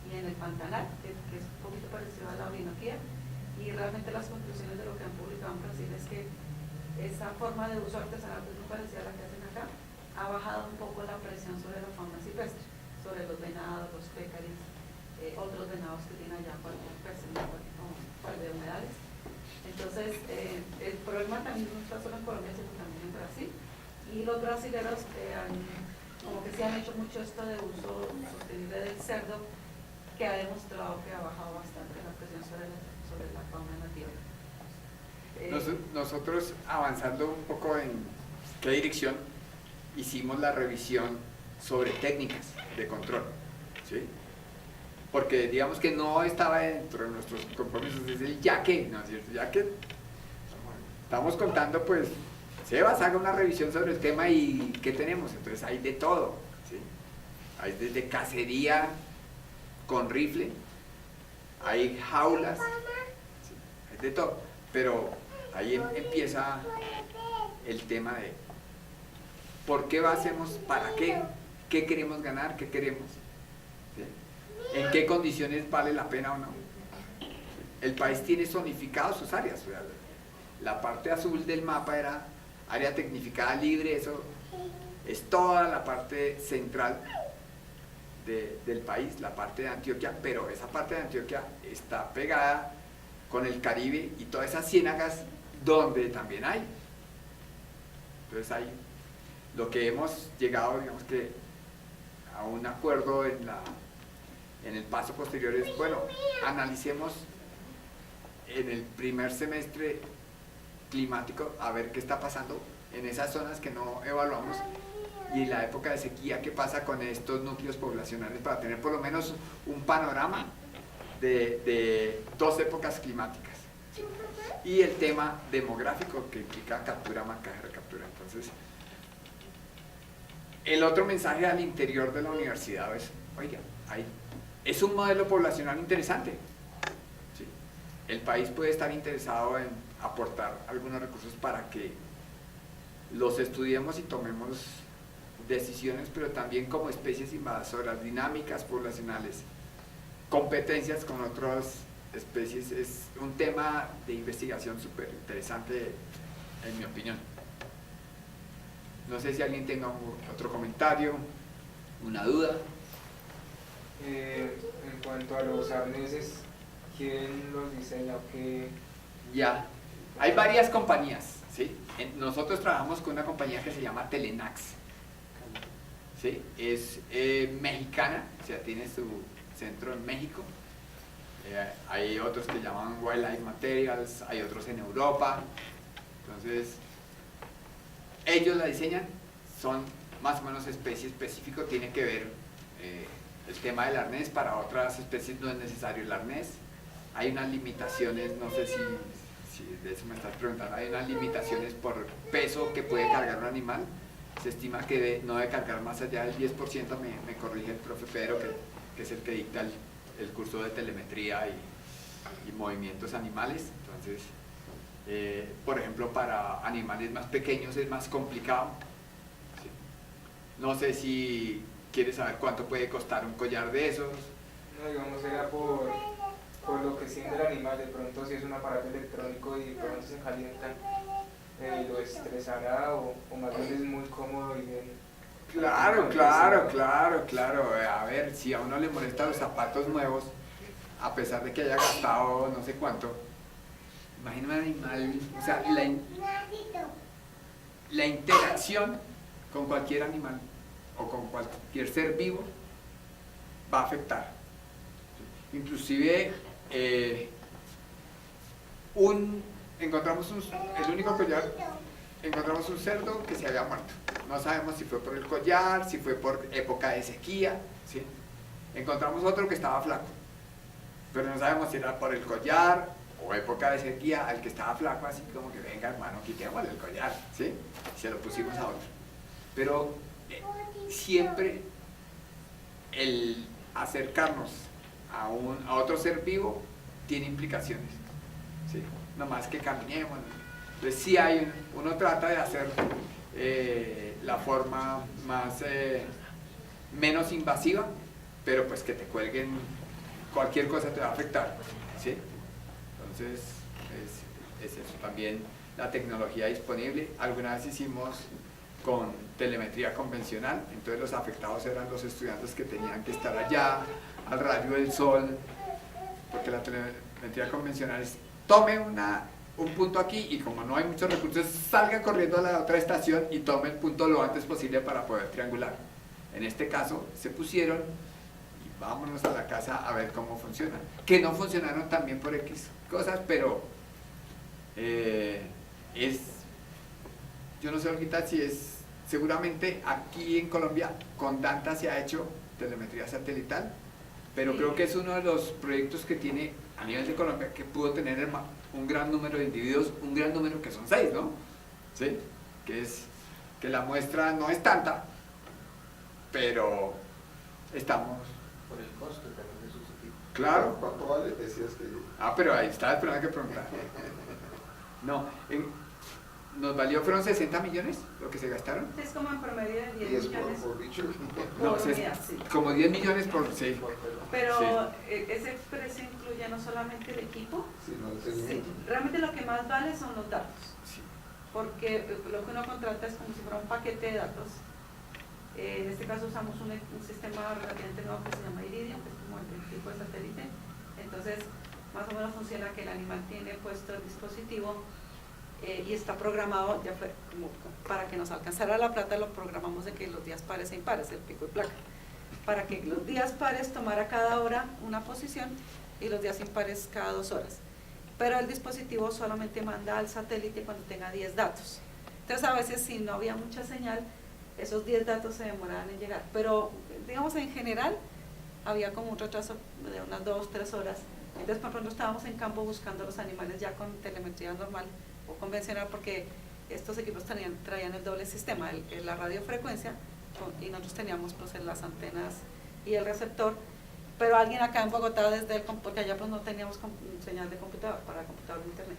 y en el Pantanal, que es un poquito parecido a la Orinoquía, y realmente las conclusiones de lo que han publicado en Brasil es que esa forma de uso artesanal, que es muy parecida a la que hacen acá, ha bajado un poco la presión sobre la fauna silvestre, sobre los venados, los pécaris, otros venados que tienen allá cualquier pez, par de humedales. Entonces, el problema también no está solo en Colombia, sino también en Brasil. Y los brasileños como que sí han hecho mucho esto de uso sostenible del cerdo, que ha demostrado que ha bajado bastante la presión sobre la fauna nativa. Nosotros, avanzando un poco en qué dirección, hicimos la revisión sobre técnicas de control, ¿sí? Porque digamos que no estaba dentro de nuestros compromisos, es el ya que, ¿no es cierto? Ya que estamos contando, pues, Sebas haga una revisión sobre el tema y ¿qué tenemos? Entonces hay de todo, ¿sí? Hay desde cacería con rifle, hay jaulas, ¿sí? Hay de todo, pero ahí empieza el tema de ¿por qué hacemos? ¿Para qué? ¿Qué queremos ganar? ¿Qué queremos? ¿Sí? ¿En qué condiciones vale la pena o no? El país tiene zonificado sus áreas. La parte azul del mapa era área tecnificada libre, eso es toda la parte central del país, la parte de Antioquia, pero esa parte de Antioquia está pegada con el Caribe y todas esas ciénagas donde también hay. Entonces hay lo que hemos llegado, digamos que a un acuerdo en el paso posterior es, bueno, analicemos en el primer semestre climático a ver qué está pasando en esas zonas que no evaluamos y en la época de sequía, qué pasa con estos núcleos poblacionales para tener por lo menos un panorama de dos épocas climáticas. Y el tema demográfico que implica captura, marcaje, recaptura. Entonces, el otro mensaje al interior de la universidad es, oiga, es un modelo poblacional interesante. ¿Sí? El país puede estar interesado en aportar algunos recursos para que los estudiemos y tomemos decisiones, pero también como especies invasoras, dinámicas poblacionales, competencias con otras especies. Es un tema de investigación súper interesante, en mi opinión. No sé si alguien tenga otro comentario, una duda. En cuanto a los arneses, ¿quién los diseña? Ya, hay varias compañías, ¿sí? Nosotros trabajamos con una compañía que se llama Telenax, ¿sí? Es mexicana, o sea, tiene su centro en México. Hay otros que llaman Wildlife Materials, hay otros en Europa. Entonces, ellos la diseñan, son más o menos especie específico, tiene que ver el tema del arnés. Para otras especies no es necesario el arnés. Hay unas limitaciones, no sé si de eso me estás preguntando, hay unas limitaciones por peso que puede cargar un animal. Se estima que no debe cargar más allá del 10%, me corrige el profe Pedro, que es el que dicta el curso de telemetría y movimientos animales. Entonces, por ejemplo, para animales más pequeños es más complicado. ¿Sí? No sé si quieres saber cuánto puede costar un collar de esos. No, digamos, era por lo que siente el animal. De pronto, si es un aparato electrónico y de pronto se calienta, lo estresará, o más bien es muy cómodo y bien. Claro. A ver, si a uno le molestan los zapatos nuevos, a pesar de que haya gastado no sé cuánto, imagina un animal, o sea, la interacción con cualquier animal o con cualquier ser vivo va a afectar. Inclusive, encontramos el único collar, encontramos un cerdo que se había muerto. No sabemos si fue por el collar, si fue por época de sequía, ¿sí? Encontramos otro que estaba flaco, pero no sabemos si era por el collar o época de sequía al que estaba flaco, así como que venga hermano, quitémosle el collar, ¿sí? Y se lo pusimos a otro. Pero siempre el acercarnos a otro ser vivo tiene implicaciones, ¿sí? No más que caminemos. Entonces sí uno trata de hacer la forma menos invasiva, pero pues que te cuelguen, cualquier cosa te va a afectar, ¿sí? Entonces es eso. También la tecnología disponible. Alguna vez hicimos con telemetría convencional, entonces los afectados eran los estudiantes que tenían que estar allá al rayo del sol, porque la telemetría convencional es tome un punto aquí y como no hay muchos recursos, salga corriendo a la otra estación y tome el punto lo antes posible para poder triangular. En este caso se pusieron y vámonos a la casa a ver cómo funciona. Que no funcionaron también por X cosas, pero yo no sé ahorita si es, seguramente aquí en Colombia con Danta se ha hecho telemetría satelital, pero creo que es uno de los proyectos que tiene a nivel de Colombia que pudo tener un gran número de individuos, un gran número que son 6, ¿no? ¿Sí? Que la muestra no es tanta, pero estamos... Por el costo también de su tipo. Claro. ¿Cuánto vale? Decías que... Pero ahí estaba esperando que preguntar. No, nos valió, fueron 60 millones lo que se gastaron. Es como en promedio de 10 10 millones. por bicho. No, Por unidad, sí. como 10 millones por... Sí. Pero Sí. ese precio incluye no solamente el equipo, Sí, no, el sí, seguimiento. realmente lo que más vale son los datos, Sí. porque lo que uno contrata es como si fuera un paquete de datos. En este caso usamos un sistema relativamente nuevo que se llama Iridium, que es como el tipo de satélite. Entonces, más o menos funciona que el animal tiene puesto el dispositivo y está programado, ya fue como para que nos alcanzara la plata, lo programamos de que los días pares e impares, el pico y placa, para que los días pares tomara cada hora una posición y los días impares cada 2 horas. Pero el dispositivo solamente manda al satélite cuando tenga 10 datos. Entonces a veces si no había mucha señal, esos 10 datos se demoraban en llegar. Pero, digamos, en general, había como un retraso de unas 2-3 horas. Entonces, por ejemplo, estábamos en campo buscando los animales ya con telemetría normal o convencional, porque estos equipos traían el doble sistema, la radiofrecuencia, y nosotros teníamos pues las antenas y el receptor, pero alguien acá en Bogotá, porque allá pues no teníamos señal de computador para computador de internet.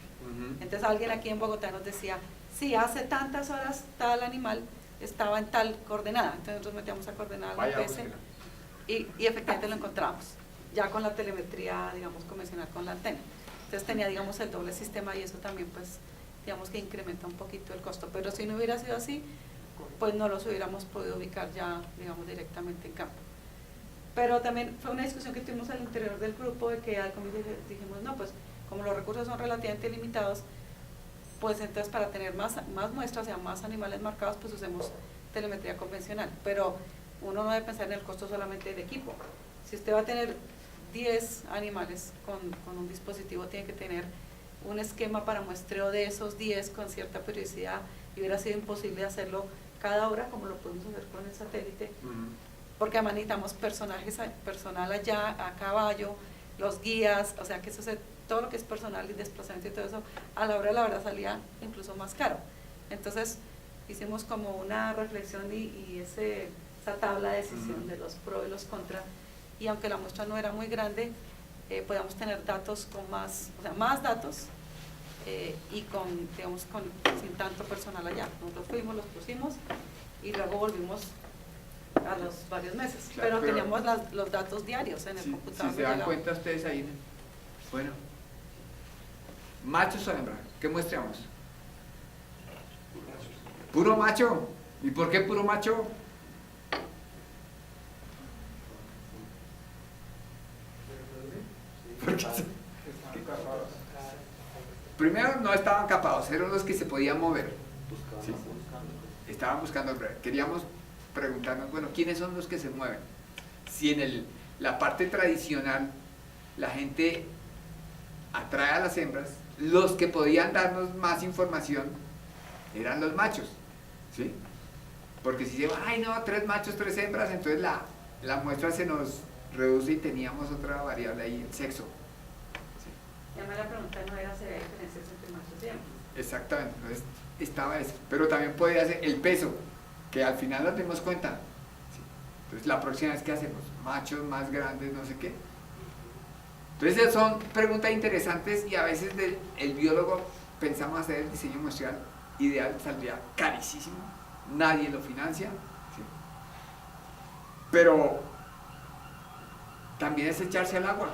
Entonces alguien aquí en Bogotá nos decía, sí, hace tantas horas tal animal estaba en tal coordenada. Entonces nosotros metíamos a coordenada al GPS y efectivamente lo encontramos, ya con la telemetría, digamos, convencional con la antena. Entonces tenía, digamos, el doble sistema y eso también, pues, digamos que incrementa un poquito el costo. Pero si no hubiera sido así, pues no los hubiéramos podido ubicar ya, digamos, directamente en campo. Pero también fue una discusión que tuvimos al interior del grupo, de que al comienzo dijimos, no, pues como los recursos son relativamente limitados, pues entonces para tener más muestras, o sea, más animales marcados, pues usemos telemetría convencional. Pero uno no debe pensar en el costo solamente del equipo. Si usted va a tener 10 animales con un dispositivo, tiene que tener un esquema para muestreo de esos 10 con cierta periodicidad, y hubiera sido imposible hacerlo cada hora como lo podemos hacer con el satélite, porque además necesitamos personal allá, a caballo, los guías, o sea que eso todo lo que es personal y desplazamiento y todo eso, a la hora de la verdad salía incluso más caro. Entonces hicimos como una reflexión y esa tabla de decisión de los pros y los contras, y aunque la muestra no era muy grande, podíamos tener datos con más datos y sin tanto personal allá. Nosotros fuimos, los pusimos y luego volvimos a los varios meses, claro, pero teníamos los datos diarios en el computador. Si se dan cuenta ustedes ahí, bueno, machos o hembra, ¿qué muestramos? Puro macho. ¿Y por qué puro macho? Porque primero no estaban capados, eran los que se podían mover. ¿Sí? Estaban buscando, queríamos preguntarnos, bueno, ¿quiénes son los que se mueven? Si en la parte tradicional la gente atrae a las hembras, los que podían darnos más información eran los machos, ¿sí? Porque si se ay no, 3 machos, 3 hembras, entonces la muestra se nos reduce y teníamos otra variable ahí, el sexo. ¿Sí? Y además la pregunta no era si había diferencias entre machos y hembras. Exactamente, entonces estaba eso, pero también podía ser el peso, que al final nos dimos cuenta. ¿Sí? Entonces la próxima vez que hacemos, machos más grandes, no sé qué. Entonces son preguntas interesantes y a veces el biólogo pensamos hacer el diseño muestral ideal, saldría carísimo, nadie lo financia, ¿sí? Pero también es echarse al agua,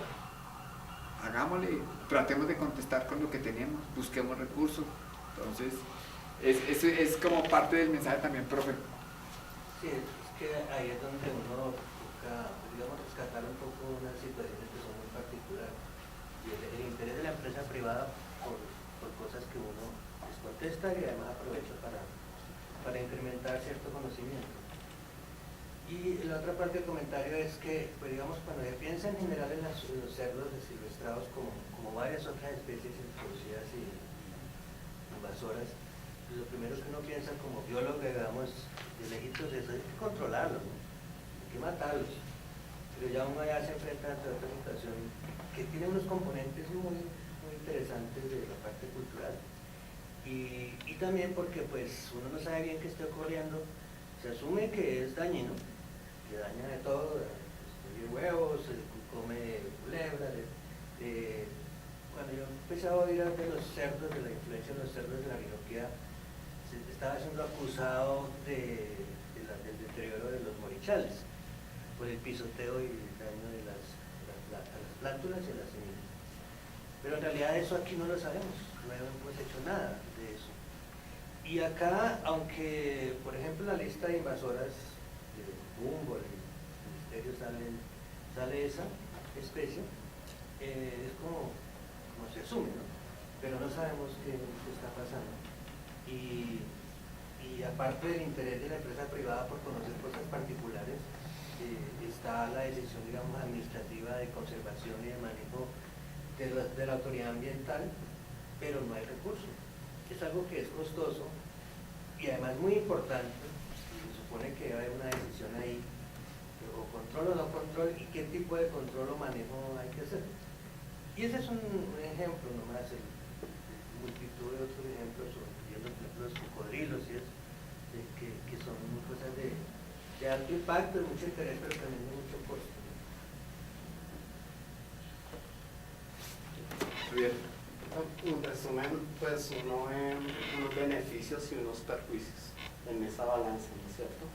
hagámosle, tratemos de contestar con lo que tenemos, busquemos recursos. Entonces es como parte del mensaje también, profe. Sí, es que ahí es donde uno busca, digamos, rescatar un poco unas situaciones que son muy particulares, y el interés de la empresa privada por cosas que uno les contesta y además aprovecha para incrementar cierto conocimiento. Y la otra parte del comentario es que, pues digamos, cuando se piensa en general en los cerdos silvestrados como varias otras especies introducidas y invasoras, pues lo primero que uno piensa como biólogo, digamos, de lejitos es hay que controlarlos, ¿no? Hay que matarlos. Pero ya uno ya se enfrenta a otra situación que tiene unos componentes muy interesantes de la parte cultural. Y también porque pues uno no sabe bien qué está ocurriendo, se asume que es dañino, que daña de todo, destruye huevos, come culebras. Cuando yo empecé a oír de los cerdos, de la influencia de los cerdos de la riroquia, se estaba siendo acusado del deterioro de los morichales, por el pisoteo y el daño de las plántulas y las semillas. Pero en realidad eso aquí no lo sabemos, no hemos hecho nada de eso. Y acá, aunque por ejemplo en la lista de invasoras de Humboldt, el ministerio sale esa especie, es como se asume, ¿no? Pero no sabemos qué está pasando. Y aparte del interés de la empresa privada por conocer cosas particulares, está la decisión, digamos, administrativa de conservación y de manejo de la autoridad ambiental, pero no hay recursos. Es algo que es costoso y además muy importante. Se supone que debe haber una decisión ahí, o control o no control, y qué tipo de control o manejo hay que hacer. Y ese es un ejemplo nomás, multitud de otros ejemplos, incluyendo por ejemplo los cocodrilos y eso, que son cosas de alto impacto, de mucho interés, pero también de mucho costo. Bien. En resumen, pues uno ve unos beneficios y unos perjuicios en esa balanza, ¿no es cierto?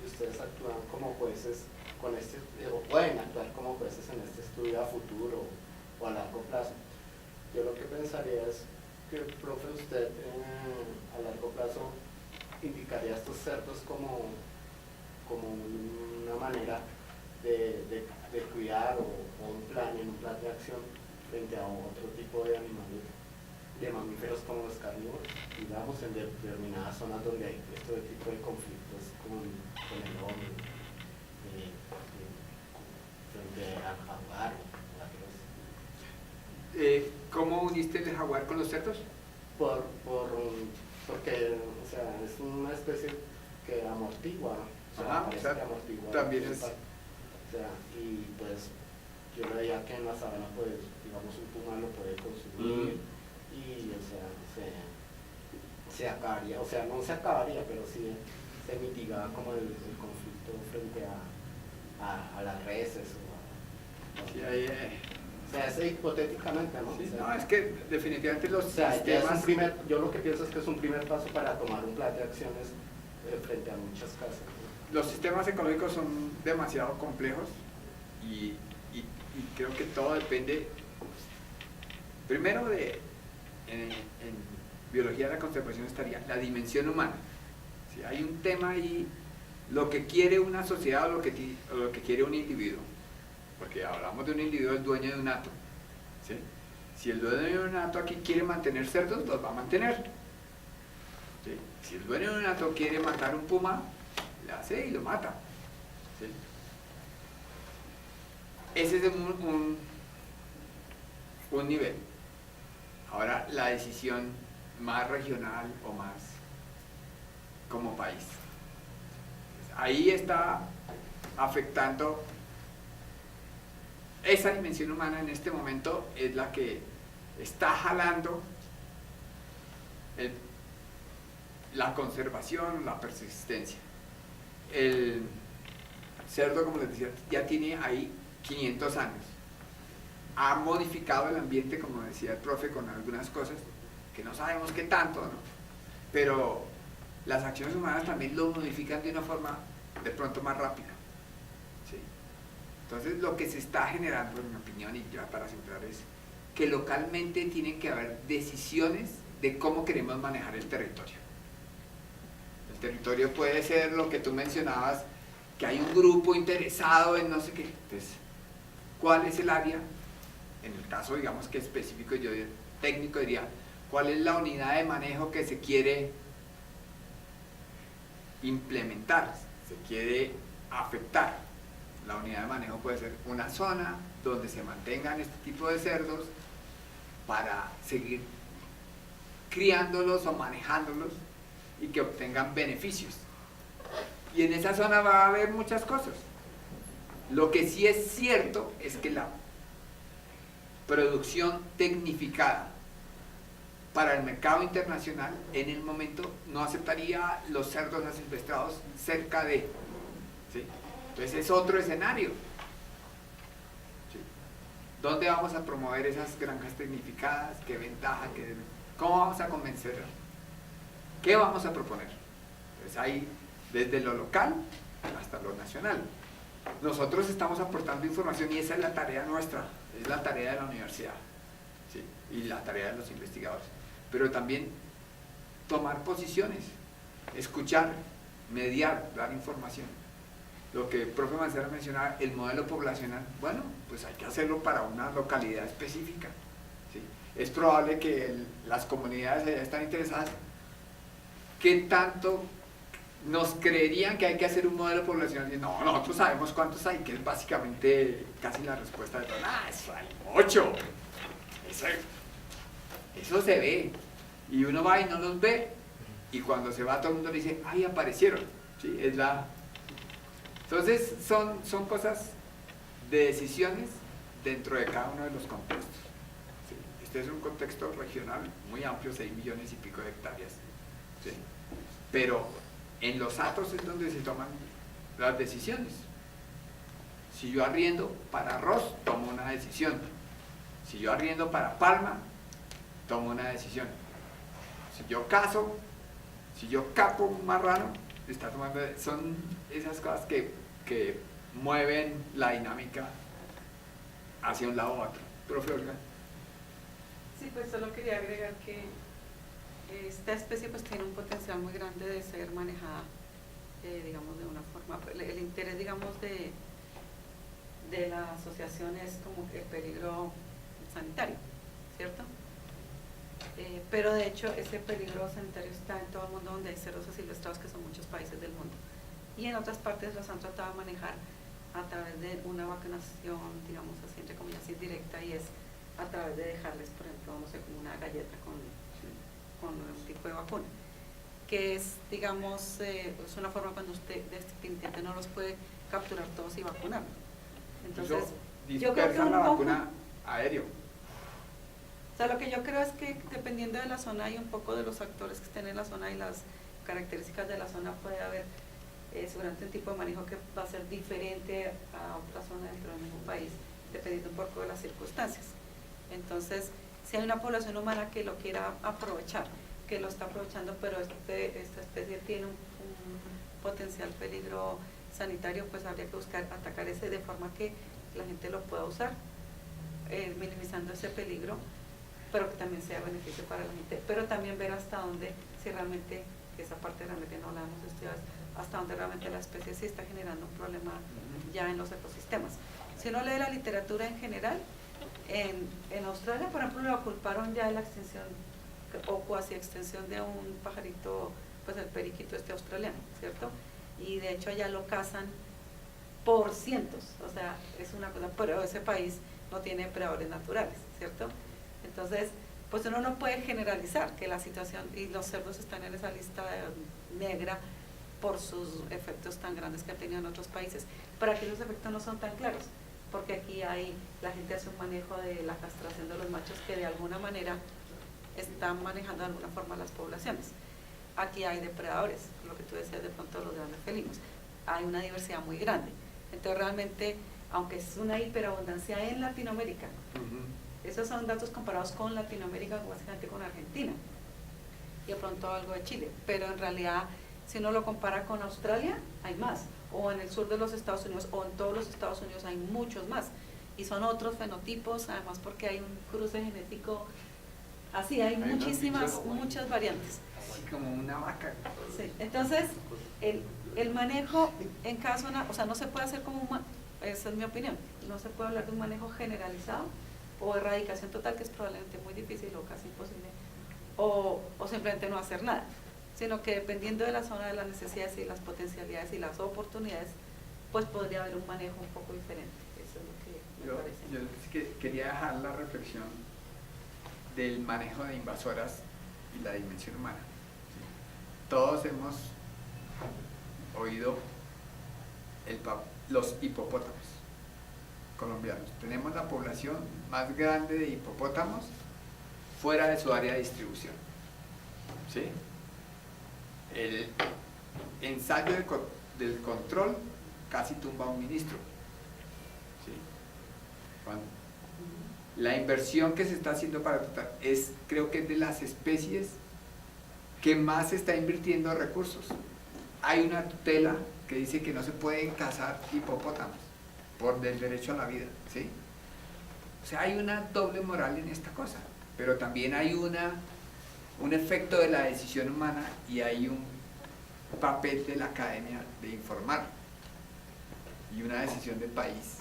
Y ustedes actúan como jueces con este, o pueden actuar como jueces en este estudio a futuro o a largo plazo. Yo lo que pensaría es que, profe, usted a largo plazo indicaría a estos cerdos como una manera de cuidar o un plan de acción frente a otro tipo de animales, de mamíferos como los carnívoros, digamos en determinadas zonas donde hay este tipo de conflictos con el hombre, frente al jaguar o a otros. ¿Cómo uniste el jaguar con los cerdos? Porque o sea, es una especie que amortigua, o sea, Ajá, parece que amortigua también el es... impacto. O sea, y pues yo veía que en la sabana, pues, digamos, un puma lo puede consumir y, o sea, se acabaría, o sea, no se acabaría, pero sí se mitigaba como el conflicto frente a las reses o Sí, o sea, es hipotéticamente, ¿no? sí, O sea, no, es que definitivamente los o sea, ya es sistemas... yo lo que pienso es que es un primer paso para tomar un plan de acciones frente a muchas casas, ¿no? Los sistemas ecológicos son demasiado complejos y creo que todo depende, primero en biología de la conservación estaría la dimensión humana. Si hay un tema ahí, lo que quiere una sociedad o lo que quiere un individuo, porque hablamos de un individuo, el dueño de un hato, ¿sí? Si el dueño de un hato aquí quiere mantener cerdos, los va a mantener, ¿sí? Si el dueño de un hato quiere matar un puma, le hace y lo mata, ¿sí? Ese es un nivel. Ahora la decisión más regional o más como país. Ahí está afectando esa dimensión humana en este momento, es la que está jalando la conservación, la persistencia. El cerdo, como les decía, ya tiene ahí 500 años. Ha modificado el ambiente, como decía el profe, con algunas cosas que no sabemos qué tanto, ¿no? Pero las acciones humanas también lo modifican de una forma de pronto más rápida, ¿sí? Entonces lo que se está generando, en mi opinión, y ya para centrar, es que localmente tienen que haber decisiones de cómo queremos manejar el territorio. El territorio puede ser lo que tú mencionabas, que hay un grupo interesado en no sé qué. Entonces, ¿cuál es el área? En el caso, digamos que específico, yo técnico diría, ¿cuál es la unidad de manejo que se quiere implementar, se quiere afectar? La unidad de manejo puede ser una zona donde se mantengan este tipo de cerdos para seguir criándolos o manejándolos y que obtengan beneficios. Y en esa zona va a haber muchas cosas. Lo que sí es cierto es que la producción tecnificada para el mercado internacional en el momento no aceptaría los cerdos asilvestrados cerca de, ¿sí? Entonces es otro escenario, ¿sí? ¿Dónde vamos a promover esas granjas tecnificadas? ¿Qué ventaja? ¿Cómo vamos a convencer? ¿Qué vamos a proponer? Entonces hay desde lo local hasta lo nacional. Nosotros estamos aportando información y esa es la tarea nuestra, es la tarea de la universidad, ¿sí? Y la tarea de los investigadores. Pero también tomar posiciones, escuchar, mediar, dar información. Lo que el profe Mancera mencionaba, el modelo poblacional, bueno, pues hay que hacerlo para una localidad específica, ¿sí? Es probable que las comunidades allá están interesadas. ¿Qué tanto nos creerían que hay que hacer un modelo poblacional? Y no, nosotros sabemos cuántos hay, que es básicamente casi la respuesta de todo. Eso hay 8. Eso se ve. Y uno va y no los ve. Y cuando se va todo el mundo le dice, ay, aparecieron. ¿sí? Entonces son cosas de decisiones dentro de cada uno de los contextos. ¿Sí? Este es un contexto regional muy amplio, 6 millones y pico de hectáreas. ¿Sí? Pero en los atos es donde se toman las decisiones. Si yo arriendo para arroz, tomo una decisión. Si yo arriendo para palma, tomo una decisión. Si yo cazo, si yo capo un marrano, son esas cosas que mueven la dinámica hacia un lado u otro. Profe Olga. Sí, pues solo quería agregar que esta especie pues tiene un potencial muy grande de ser manejada, digamos, de una forma, el interés, digamos, de la asociación es como el peligro sanitario, ¿cierto? Pero de hecho ese peligro sanitario está en todo el mundo donde hay cerdos asilvestrados, que son muchos países del mundo, y en otras partes los han tratado de manejar a través de una vacunación, digamos así, entre comillas, indirecta, y es a través de dejarles, por ejemplo, no sé, como una galleta con un tipo de vacuna, que es, digamos, es una forma cuando usted definitivamente no los puede capturar todos y vacunarlos. Entonces, yo creo que la vacuna aéreo. O sea, lo que yo creo es que dependiendo de la zona y un poco de los actores que estén en la zona y las características de la zona, puede haber seguramente un tipo de manejo que va a ser diferente a otra zona dentro del mismo país, dependiendo un poco de las circunstancias. Entonces, si hay una población humana que lo quiera aprovechar, que lo está aprovechando, pero esta especie tiene un potencial peligro sanitario, pues habría que buscar atacar ese de forma que la gente lo pueda usar, minimizando ese peligro, pero que también sea beneficio para la gente, pero también ver hasta dónde, si realmente, esa parte realmente no la hemos estudiado, hasta dónde realmente la especie sí está generando un problema ya en los ecosistemas. Si uno lee la literatura en general, en Australia, por ejemplo, lo culparon ya de la extinción o cuasi extinción de un pajarito, pues el periquito australiano, ¿cierto? Y de hecho allá lo cazan por cientos, o sea, es una cosa, pero ese país no tiene predadores naturales, ¿cierto? Entonces, pues uno no puede generalizar que la situación, y los cerdos están en esa lista negra por sus efectos tan grandes que han tenido en otros países, pero aquí los efectos no son tan claros, porque aquí la gente hace un manejo de la castración de los machos que de alguna manera están manejando de alguna forma las poblaciones. Aquí hay depredadores, lo que tú decías de pronto los grandes felinos, hay una diversidad muy grande. Entonces realmente, aunque es una hiperabundancia en Latinoamérica, esos son datos comparados con Latinoamérica, básicamente con Argentina, y de pronto algo de Chile, pero en realidad, si uno lo compara con Australia, hay más, o en el sur de los Estados Unidos, o en todos los Estados Unidos hay muchos más, y son otros fenotipos, además porque hay un cruce genético, así hay muchas variantes. Así como una vaca. Sí. Entonces, el manejo en cada zona, o sea, no se puede hacer como esa es mi opinión, no se puede hablar de un manejo generalizado o erradicación total, que es probablemente muy difícil o casi imposible, o simplemente no hacer nada, sino que dependiendo de la zona, de las necesidades y las potencialidades y las oportunidades, pues podría haber un manejo un poco diferente. Eso es lo que me parece. Yo es que quería dejar la reflexión del manejo de invasoras y la dimensión humana. Todos hemos oído los hipopótamos colombianos. Tenemos la población más grande de hipopótamos fuera de su área de distribución. ¿Sí? El ensayo del control casi tumba a un ministro. ¿Sí? La inversión que se está haciendo para tratar creo que es de las especies que más se está invirtiendo recursos. Hay una tutela que dice que no se pueden cazar hipopótamos por el derecho a la vida, ¿sí? O sea, hay una doble moral en esta cosa, pero también hay un efecto de la decisión humana y hay un papel de la academia de informar y una decisión del país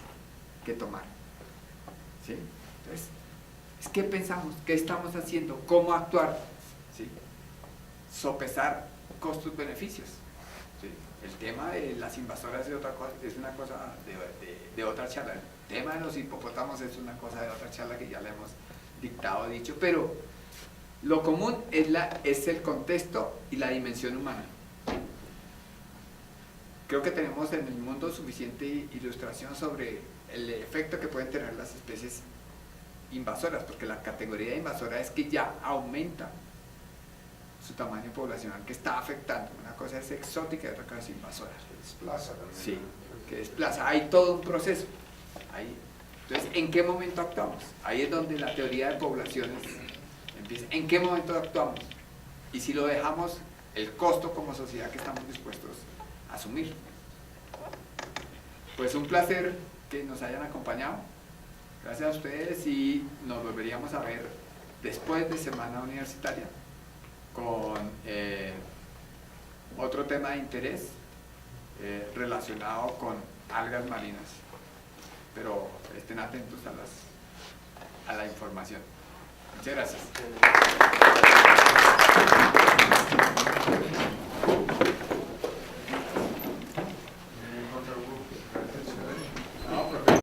que tomar, ¿sí? Entonces, ¿qué pensamos? ¿Qué estamos haciendo? ¿Cómo actuar? ¿Sí? Sopesar costos-beneficios. ¿Sí? El tema de las invasoras es una cosa de otra charla. El tema de los hipopótamos es una cosa de otra charla que ya le hemos dicho, pero lo común es el contexto y la dimensión humana. creo que tenemos en el mundo suficiente ilustración sobre el efecto que pueden tener las especies invasoras, porque la categoría de invasora es que ya aumenta su tamaño poblacional, que está afectando. Una cosa es exótica y otra cosa es invasora. Que desplaza también. Sí, que desplaza. Hay todo un proceso. Entonces, ¿en qué momento actuamos? Ahí es donde la teoría de poblaciones empieza. ¿En qué momento actuamos? Y si lo dejamos, el costo como sociedad que estamos dispuestos a asumir. Pues un placer que nos hayan acompañado. Gracias a ustedes y nos volveríamos a ver después de Semana Universitaria con otro tema de interés relacionado con algas marinas. Pero estén atentos a la información. Muchas gracias.